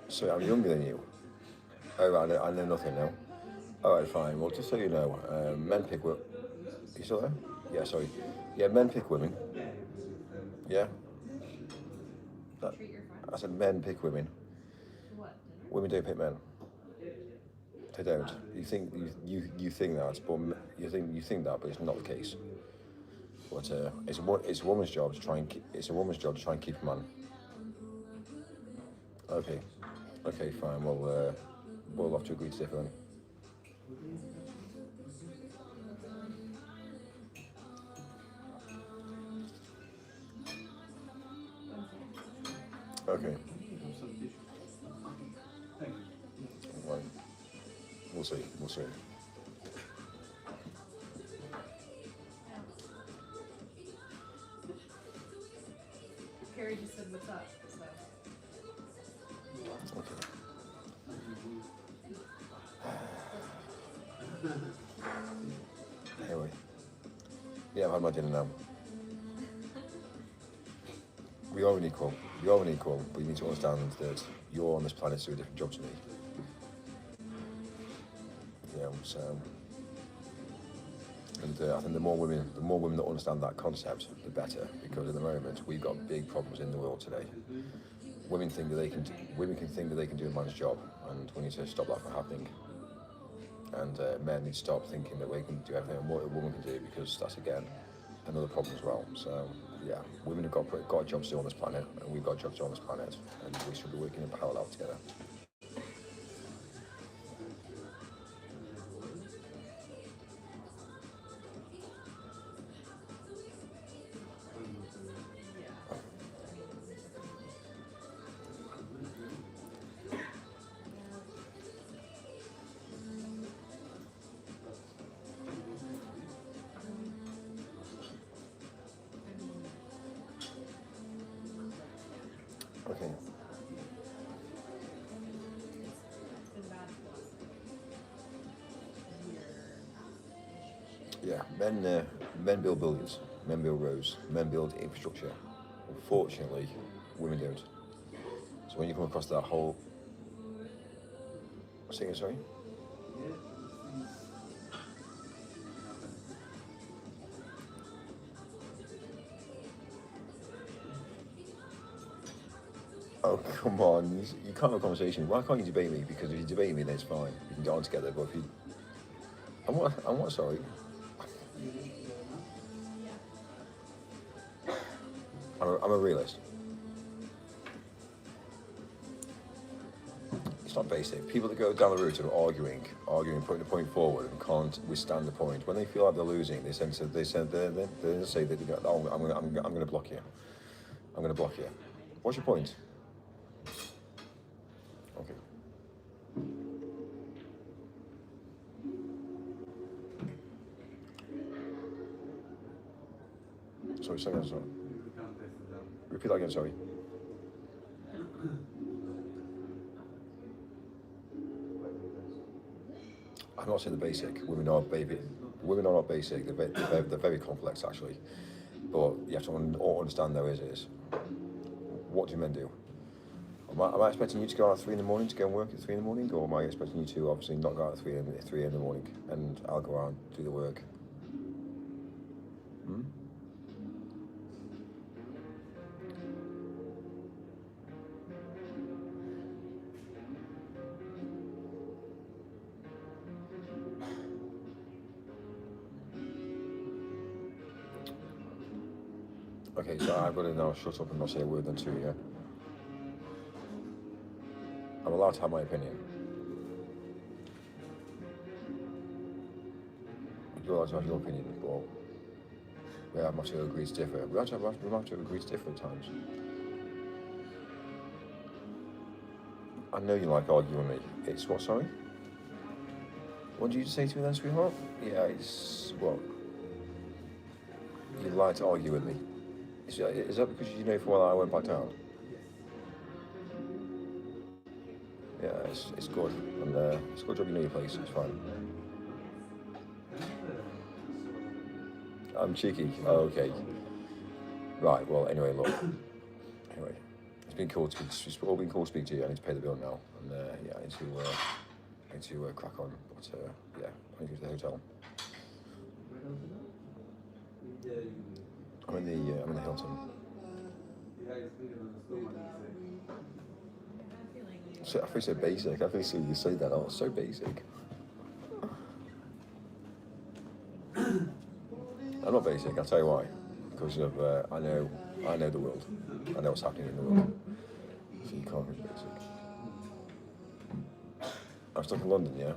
So I'm younger than you. Oh, right, I know nothing now. All right, fine. Well, just so you know, men pick women. You still there? Yeah, sorry. Yeah, men pick women. Yeah. I said men pick women. What? Women don't pick men. They don't. You think that, but you think that, but it's not the case. But it's a woman's job to try and keep a man. Okay. Okay, fine. Well, we'll have to agree to differ then. Okay. Right. We'll see. Carrie just said what's up, so. Okay. Anyway. Yeah, I've had my dinner now. We are unequal, but you need to understand that you're on this planet to do a different job to me. So, and I think the more women that understand that concept, the better. Because at the moment, we've got big problems in the world today. Women think that they can do a man's job, and we need to stop that from happening. And men need to stop thinking that we can do everything a woman can do, because that's again another problem as well. So yeah, women have got a job to do on this planet, and we've got a job to do on this planet, and we should be working in parallel together. Okay. It's been bad for us. Yeah, men build buildings, men build roads, men build infrastructure. Unfortunately, women don't. So when you come across that whole, say again, sorry. Oh, come on. You can't have a conversation. Why can't you debate me? Because if you debate me, then it's fine. You can get on together. But if you. I'm what, sorry? I'm a realist. It's not basic. People that go down the route of arguing, putting the point forward and can't withstand the point. When they feel like they're losing, they say that oh, I'm going to block you. I'm going to block you. What's your point? Okay. Sorry, say again, sorry. Repeat that again, sorry. I'm not saying the basic. Women are not basic. They're very complex, actually. But you have to understand, though, is what do men do? Am I expecting you to go out at 3 in the morning to go and work at 3 in the morning, or am I expecting you to obviously not go out at 3 in the morning and I'll go out and do the work? Hmm? Okay, so I've got to now shut up and not say a word then too, yeah? I'm allowed to have my opinion. You're allowed to have your opinion, but we have to agree to differ. We have to agree to differ at times. I know you like arguing with me. It's what, sorry? What did you say to me then, sweetheart? Yeah, it's, what? You like to argue with me. Is that because you know for a while I went back down? Yeah, it's good. And it's a good job you know your place, it's fine. I'm cheeky. Oh, okay. Right, well, anyway, look. Anyway, it's been cool to speak to you. I need to pay the bill now. And yeah, I need to crack on. But yeah, I need to go to the hotel. I'm in the Hilton. So, I feel so basic. I feel so you say that. Oh, it's so basic. I'm not basic. I'll tell you why. Because of I know the world. I know what's happening in the world. So you can't be basic. I'm stuck in London, yeah.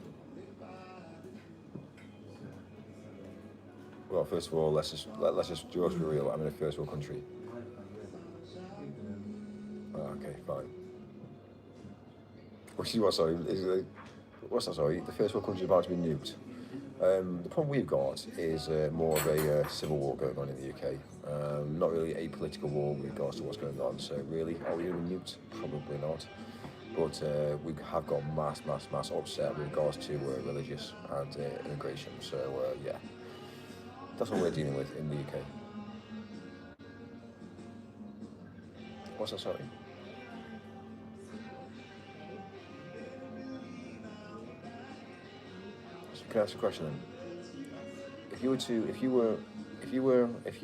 Well, first of all, let's just be real. I'm in a first world country. Okay, fine. Which is what? Sorry, what's that? Sorry, the first world country is about to be nuked. The problem we've got is more of a civil war going on in the UK. Not really a political war with regards to what's going on. So really, are we going to be nuked? Probably not. But we have got mass upset with regards to religious and immigration. So yeah, that's what we're dealing with in the UK. What's that? Sorry. So can I ask a question then? If you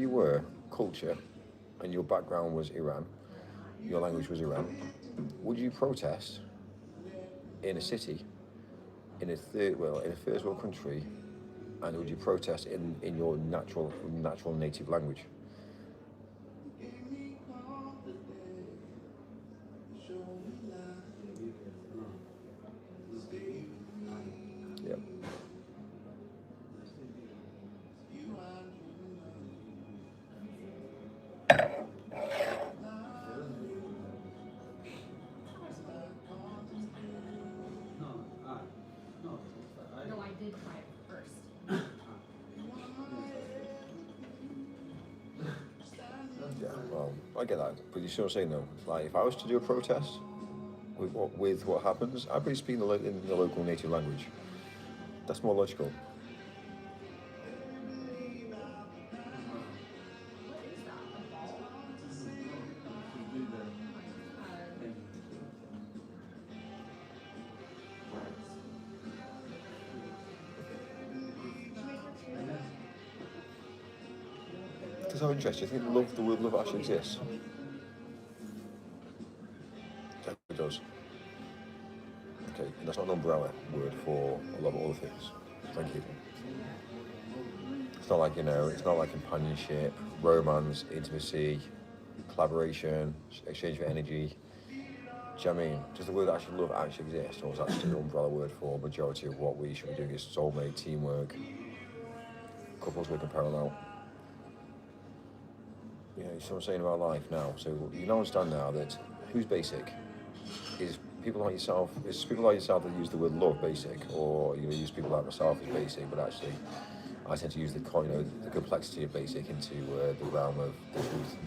were culture, and your background was Iran, your language was Iran, would you protest in a city, in a first world country, and would you protest in your natural native language? Yep. No, I did try it first. Yeah, well, I get that, but you see what I'm saying though? Like, if I was to do a protest with what happens, I'd be speaking in the local native language. That's more logical. What is that? A ball? Does that interest you? Do you think the word love actually exists? It does. Okay, and that's not an umbrella word for a lot of other things. Thank you. It's not like, you know, it's not like companionship, romance, intimacy, collaboration, exchange of energy. Do you know what I mean? Does the word actually love actually exist, or is that just an umbrella word for majority of what we should be doing is soulmate, teamwork, couples working parallel? You know, so I'm saying about life now. So you now understand now that who's basic is people like yourself. It's people like yourself that use the word love basic, or you know, use people like myself as basic. But actually, I tend to use the the complexity of basic into the realm of the truth.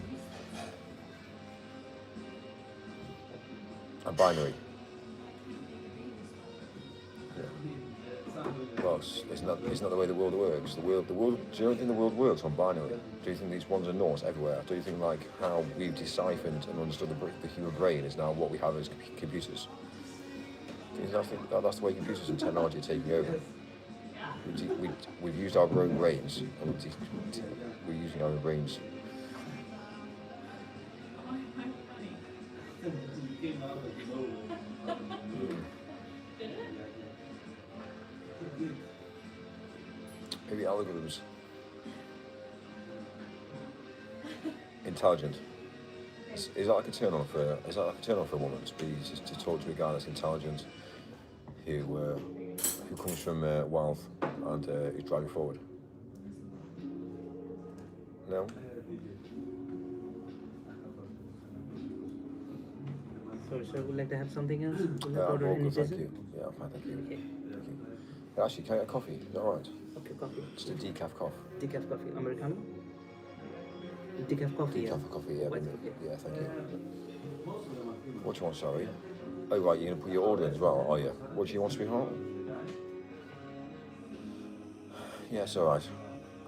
And binary. Yeah. Well, it's not the way the world works. The world. Do you not think the world works on binary? Do you think these ones and noughts everywhere? Do you think like how we've deciphered and understood the human brain is now what we have as computers? Do you think that's the way computers and technology are taking over? We've used our own brains, and we're using our own brains. Maybe algorithms. Intelligent. Is that like a turn on for a woman to talk to a guy that's intelligent, who comes from wealth and is driving forward? No. Sorry, sir, would like to have something else? Would Yeah, like to order I'm all any good, thank dessert? you. Yeah, I'm fine, thank you. Okay. Thank you. Yeah, actually, can I get a coffee? Is that all right? Okay, coffee. Just a decaf coffee. Decaf coffee, Americano? Decaf coffee, yeah. Decaf coffee, yeah. White, But, okay. yeah, thank you. What do you want, sorry? Oh, right, you're going to put your order in as well, are you? What do you want, sweetheart? Yeah, it's all right.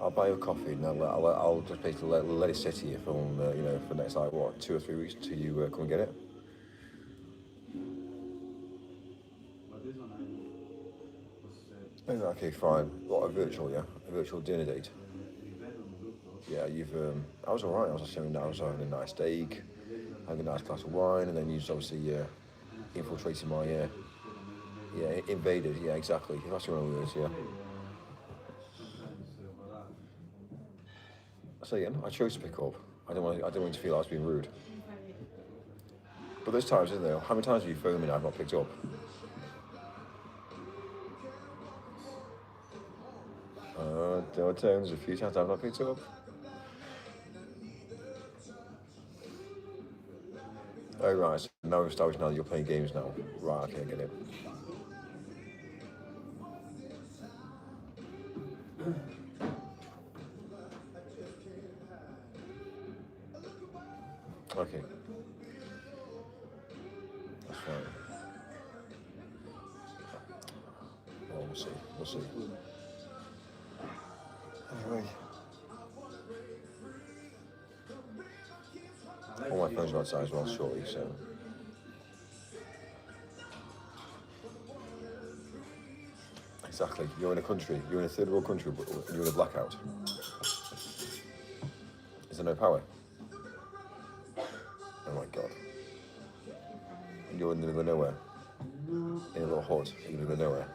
I'll buy you a coffee and I'll just basically let it sit here for, you know, for the next, like, what, 2 or 3 weeks until you come and get it? Okay, fine. What, a virtual, yeah? A virtual dinner date? Yeah, I was alright. I was having a nice steak, having a nice glass of wine, and then you just obviously infiltrating my, invaded, yeah, exactly. That's your own words, yeah. So again, I chose to pick up. I don't want you to feel like I was being rude. But there's times, isn't there? How many times have you phoned me and I've not picked up? There were times, a few times I've not picked up. Oh right, so now we've established now that you're playing games now. Right, okay, I get it. Okay. That's fine. Well, we'll see. Anyway. All my phones are outside as well shortly, so. Exactly. You're in a third world country, but you're in a blackout. Is there no power? Oh my god. And you're in the middle of nowhere. In a little hut in the middle of nowhere.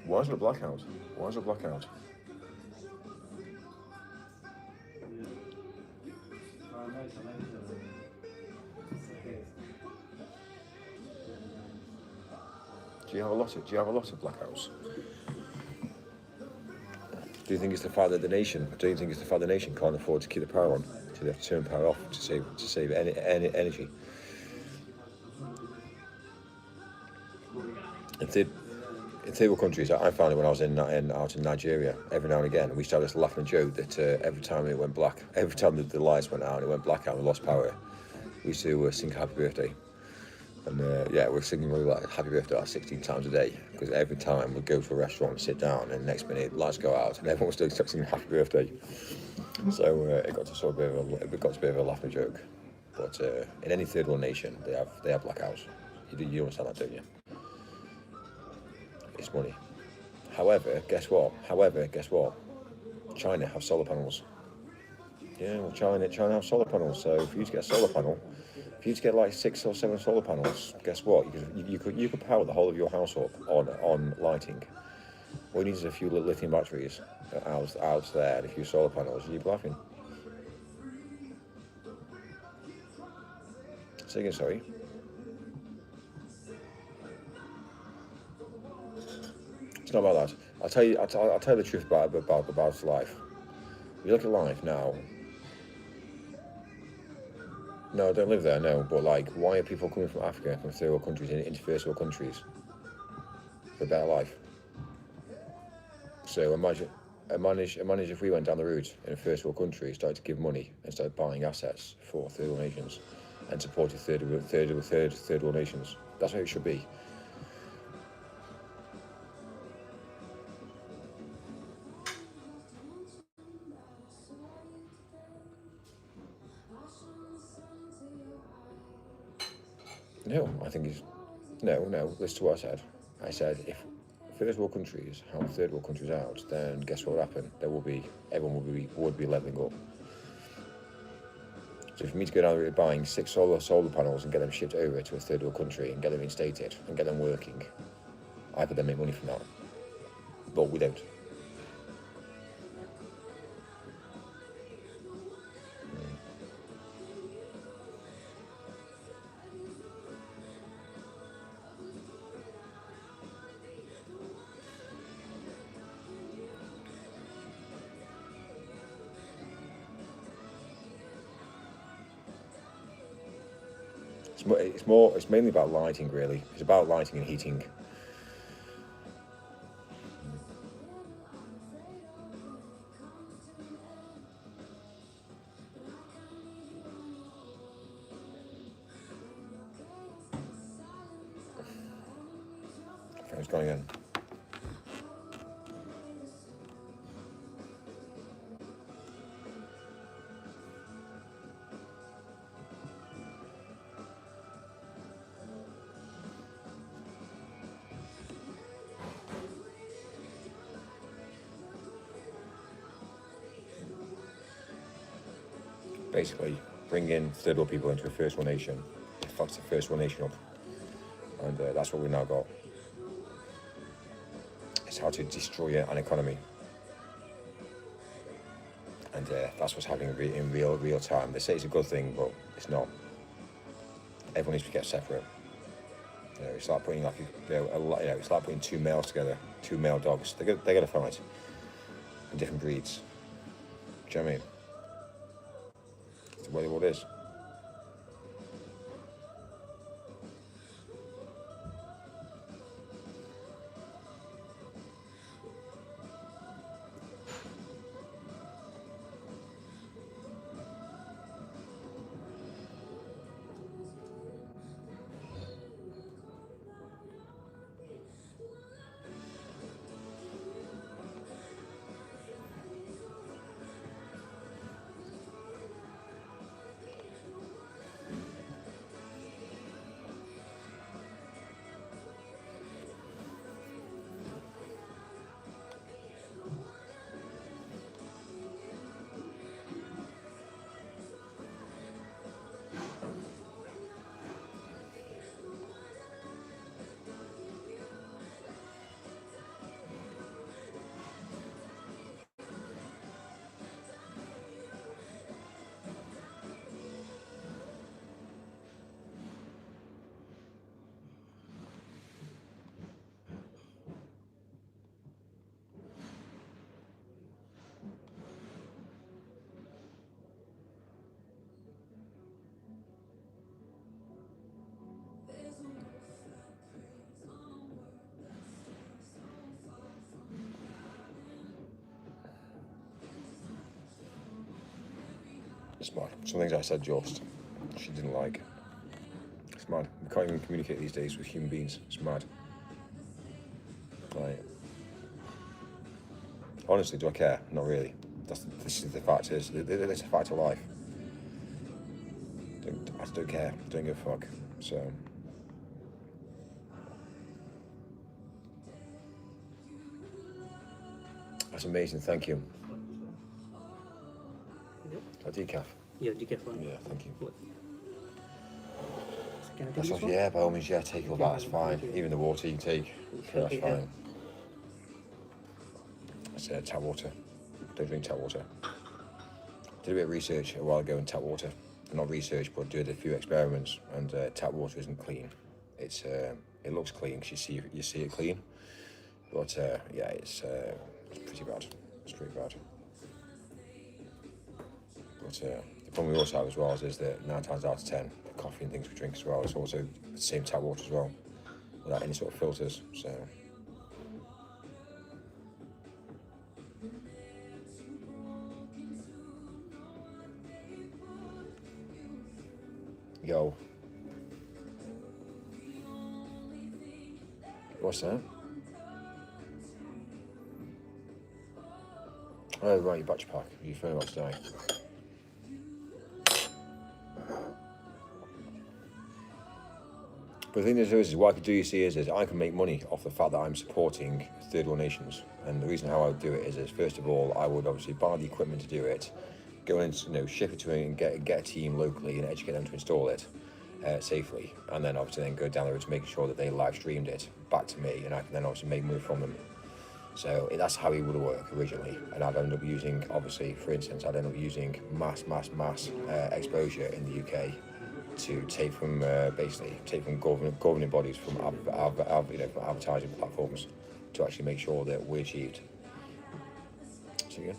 Why is there a blackout? Why is there a blackout? Do you have a lot of blackouts? Do you think it's the fact that the nation can't afford to keep the power on, so they have to turn power off to save energy? in third world countries, I found it when I was out in Nigeria. Every now and again, we used to have this laughing joke that every time it went black, every time the lights went out and it went black out and we lost power, we used to sing Happy Birthday. And yeah, we're singing really like Happy Birthday like 16 times a day, because every time we'd go to a restaurant, sit down, and the next minute lights go out and everyone was still singing Happy Birthday. So it got to sort of a bit of a laughing joke. But in any third world nation, they have blackouts. You understand that, don't you? It's money. However, guess what? China have solar panels. Yeah, well, China have solar panels. So for you to get a solar panel, for you to get like 6 or 7 solar panels, guess what? You could power the whole of your house up on lighting. All you need is a few lithium batteries out there and a few solar panels, and you'd be laughing. Say again, sorry. It's not about that. I'll tell you the truth about life. You look at life now. No, I don't live there, no. But like, why are people coming from Africa, from third world countries, into first world countries for a better life? So imagine if we went down the route in a first world country, started to give money and started buying assets for third world nations, and supported third world nations. That's how it should be. No, I think it's no. Listen to what I said. I said if first world countries help third world countries out, then guess what will happen? Everyone would be leveling up. So for me to go down the route of buying 6 solar panels and get them shipped over to a third world country and get them instated and get them working, I could then make money from that. But we don't. It's mainly about lighting, really. It's about lighting and heating. Phone's going in. Basically, bring in third world people into a first world nation, fucks the first world nation up, and that's what we've now got. It's how to destroy an economy, and that's what's happening in real time. They say it's a good thing, but it's not. Everyone needs to get separate. You know, it's like putting it's like putting 2 males together, 2 male dogs. They got to fight in different breeds. Do you know what I mean? It's the way the world is. It's mad. Some things I said just, she didn't like. It's mad. We can't even communicate these days with human beings. It's mad. Right. Honestly, do I care? Not really. This is the fact. It's a fact of life. I just don't care. Don't give a fuck. So. That's amazing. Thank you. A decaf. Yeah, decaf one. Yeah, thank you. What? Can I take That's this all, one? yeah, by all means, yeah, take all that, that's fine. Even the water you can take, that's fine. It's tap water. Don't drink tap water. Did a bit of research a while ago in tap water. Not research, but did a few experiments, and tap water isn't clean. It looks clean because you see it clean, but yeah, it's pretty bad. It's pretty bad. But the problem we also have as well is that 9 times out of 10, the coffee and things we drink as well, it's also the same tap water as well, without any sort of filters. So. Yo. What's that? Oh, right, your batch pack. You're feeling about today. But the thing is what I could do, you see, is I can make money off the fact that I'm supporting third world nations. And the reason how I would do it is first of all, I would obviously buy the equipment to do it, go in, ship it to me and get a team locally and educate them to install it safely. And then obviously then go down the road to making sure that they live streamed it back to me, and I can then obviously make money from them. So that's how it would work originally. And I'd end up using, obviously, for instance, I'd end up using mass exposure in the UK to take from governing bodies, from advertising platforms, to actually make sure that we're achieved. So yeah.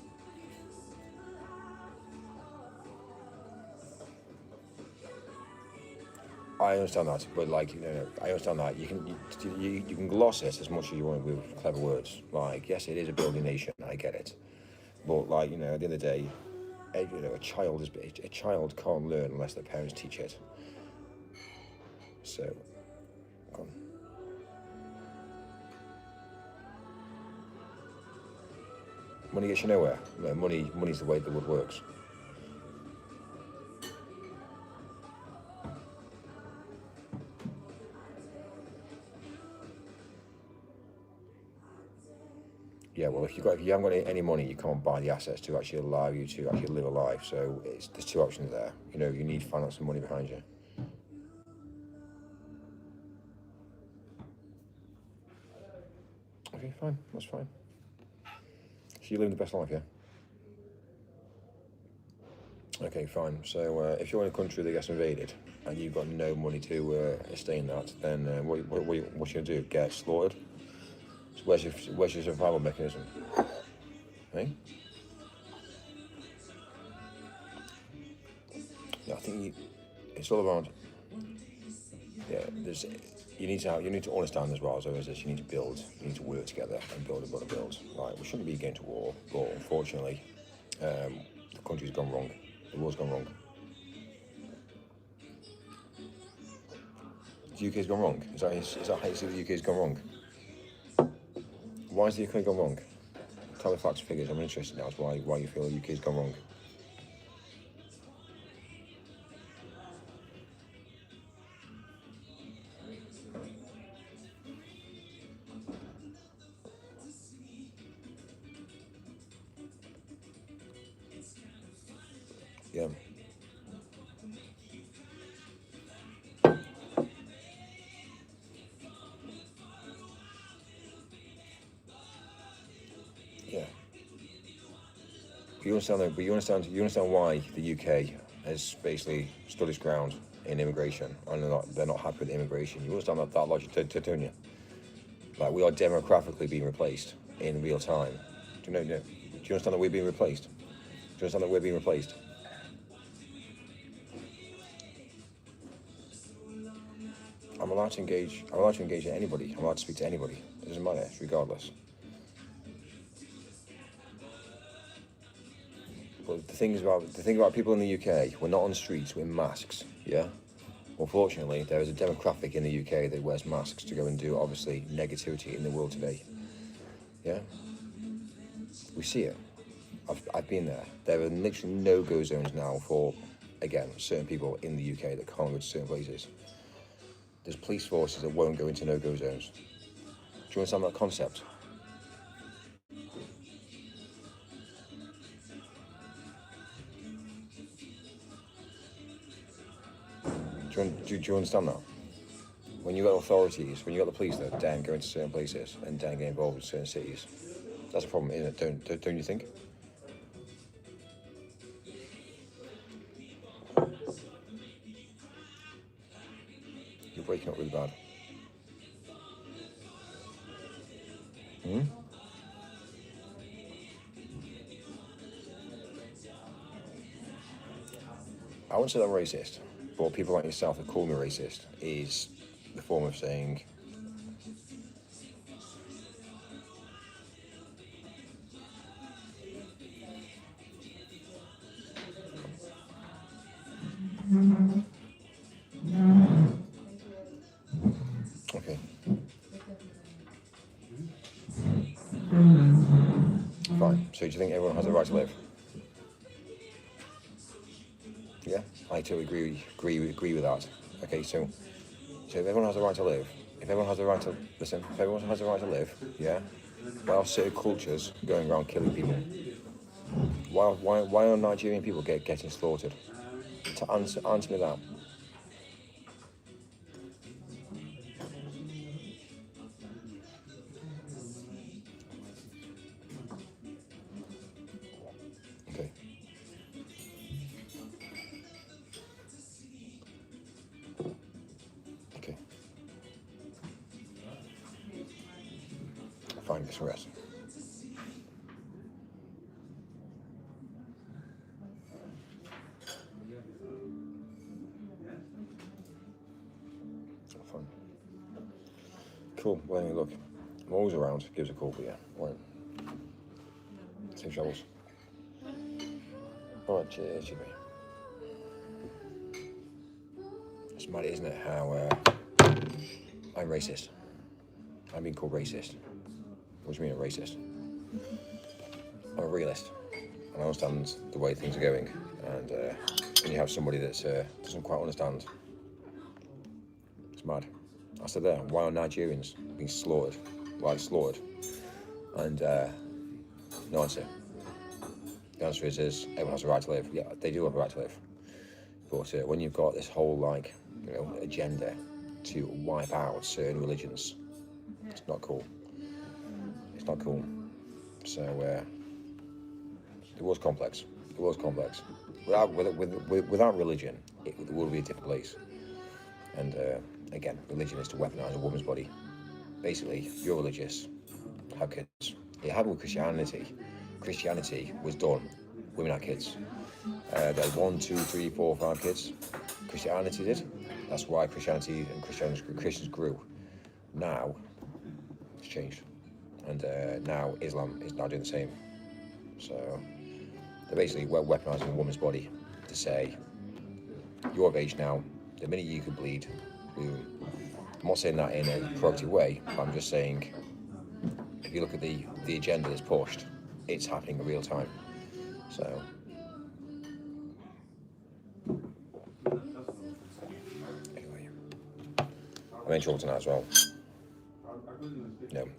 I understand that, but I understand that you can gloss it as much as you want with clever words. Like, yes, it is a building nation. I get it, but at the end of the day, a child can't learn unless their parents teach it. So, come on. Money gets you nowhere. No, money's the way the world works. Yeah, well, if you haven't got any money, you can't buy the assets to actually allow you to actually live a life. So there's two options there. You need finance and money behind you. Okay, fine, that's fine. So you're living the best life, yeah? Okay, fine. So if you're in a country that gets invaded and you've got no money to sustain that, then what you gonna do? Get slaughtered? So where's your survival mechanism? Hey? Yeah, I think it's all around. Yeah, you need to understand as well. So is this, you need to work together and build. Right, we shouldn't be going to war, but unfortunately, the country's gone wrong. The war's gone wrong. The UK's gone wrong. Is that how you see the UK's gone wrong? Why has the UK gone wrong? Tell me facts and figures. I'm interested now as why you feel the UK's gone wrong. Yeah. Yeah. You understand why the UK has basically stood its ground in immigration, and they're not happy with immigration. You understand that logic, don't you? Like, we are demographically being replaced in real time. Do you understand that we're being replaced? Do you understand that we're being replaced? I'm allowed to engage with anybody. I'm allowed to speak to anybody. It doesn't matter, regardless. But the thing about people in the UK, we're not on the streets, we're in masks, yeah? Unfortunately, there is a demographic in the UK that wears masks to go and do, obviously, negativity in the world today. Yeah? We see it. I've been there. There are literally no-go zones now for, again, certain people in the UK that can't go to certain places. There's police forces that won't go into no-go zones. Do you understand that concept? Do you understand that? When you got authorities, when you got the police that don't go into certain places and don't get involved in certain cities, that's a problem, isn't it? Don't you think? You're breaking up really bad. I wouldn't say that I'm racist, but people like yourself that call me racist is the form of saying okay. Fine. So do you think everyone has a right to live? Yeah, I totally agree with that. Okay, so if everyone has a right to live, if everyone has a right to listen, if everyone has a right to live, yeah, why are certain cultures going around killing people? Why are Nigerian people getting slaughtered? To answer me that. Okay. Okay. Fine, get some rest. Fine. Cool. Well, anyway, look, I'm always around. Give us a call, but yeah, right. Safe travels. All right, cheers, Jimmy. It's mad, isn't it? How I'm racist. I'm being called racist. What do you mean, a racist? I'm a realist, and I understand the way things are going. And when you have somebody that doesn't quite understand, it's mad. I said there, why are Nigerians being slaughtered? Why slaughtered? And no answer. The answer is everyone has a right to live. Yeah, they do have a right to live. But when you've got this whole agenda to wipe out certain religions, it's not cool. It's not cool. So it was complex. It was complex. Without religion, the world would be a different place. And again, religion is to weaponize a woman's body. Basically, you're religious, have kids. It happened with Christianity. Christianity was done. Women had kids. They had 1, 2, 3, 4, 5 kids. Christianity did. That's why Christianity and Christians grew. Now, it's changed. And now Islam is now doing the same. So they're basically weaponizing a woman's body to say, you're of age now, the minute you could bleed, boom. I'm not saying that in a proactive way, but I'm just saying, if you look at the agenda that's pushed, it's happening in real time. So anyway, I'm in trouble tonight as well.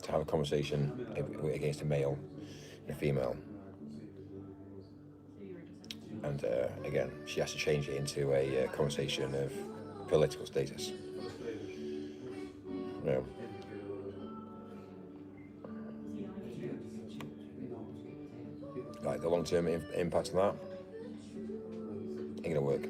To have a conversation against a male and a female. And again, she has to change it into a conversation of political status. Like the long-term impact of that ain't gonna work.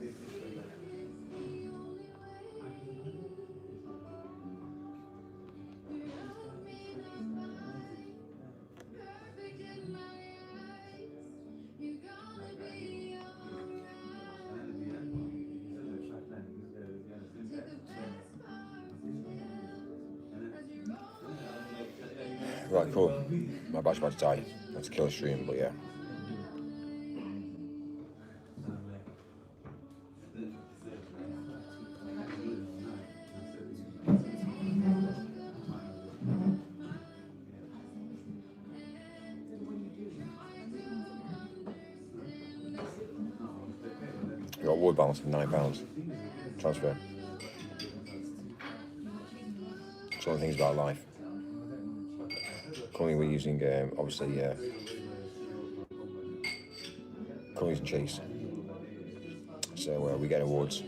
Right, cool. My battery's about to die. I have to kill a stream, but yeah. You got wood balance of £9 transfer. It's one of the things about life. Currently we're using obviously currently using Chase. So we get awards.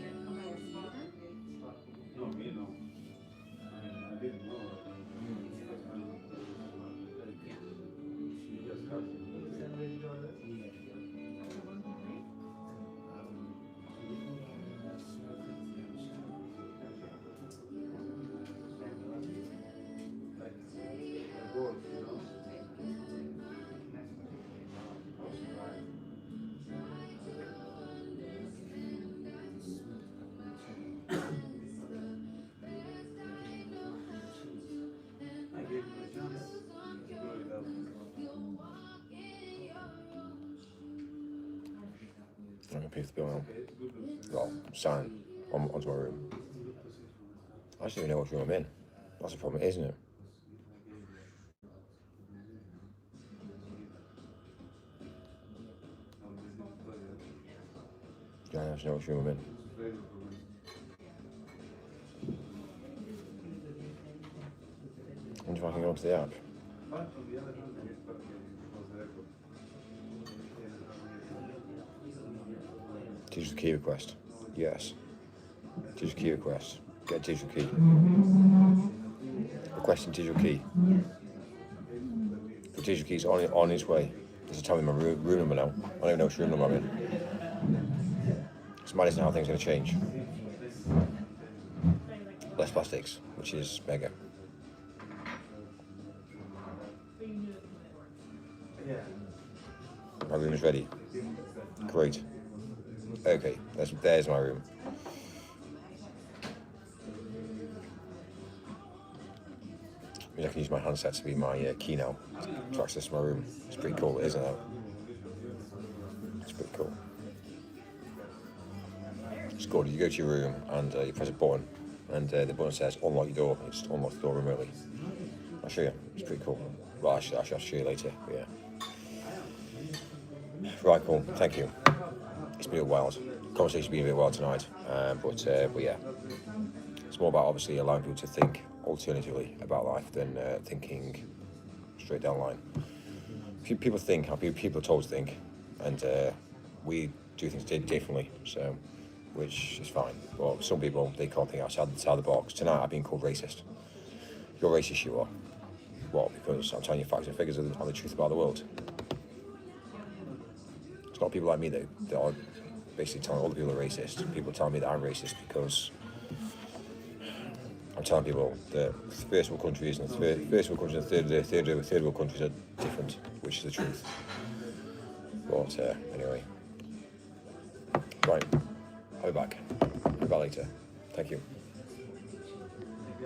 I'm gonna pay for the bill now. Well, sign onto my room. I just don't even know which room I'm in. That's the problem, isn't it? Yeah, I just know which room I'm in. I wonder if I can go onto the app. Digital key request. Yes. Digital key request. Get digital key. Requesting digital key. The digital key's on its way. This is telling me my room number now. I don't even know which room number I'm in. It's amazing how things are going to change. Less plastics, which is mega. My room is ready. Great. Okay, there's my room. I can use my handset to be my key now to access my room. It's pretty cool, isn't it? It's pretty cool. It's good. You go to your room and you press a button, and the button says unlock your door. It's unlock the door remotely. I'll show you. It's pretty cool. Well, actually, I'll show you later. But yeah. Right, cool. Thank you. It's been a bit wild. Conversation's been a bit wild tonight, but yeah, it's more about obviously allowing people to think alternatively about life than thinking straight down the line. People think how people are told to think, and we do things differently. So, which is fine. But some people, they can't think outside the box. Tonight, I've been called racist. You're racist, you are. What? Because I'm telling you facts and figures on the truth about the world. It's not people like me that are basically telling other people are racist. People tell me that I'm racist because I'm telling people that first world countries and third world countries are different, which is the truth. But anyway, right, I'll be back later. Thank you.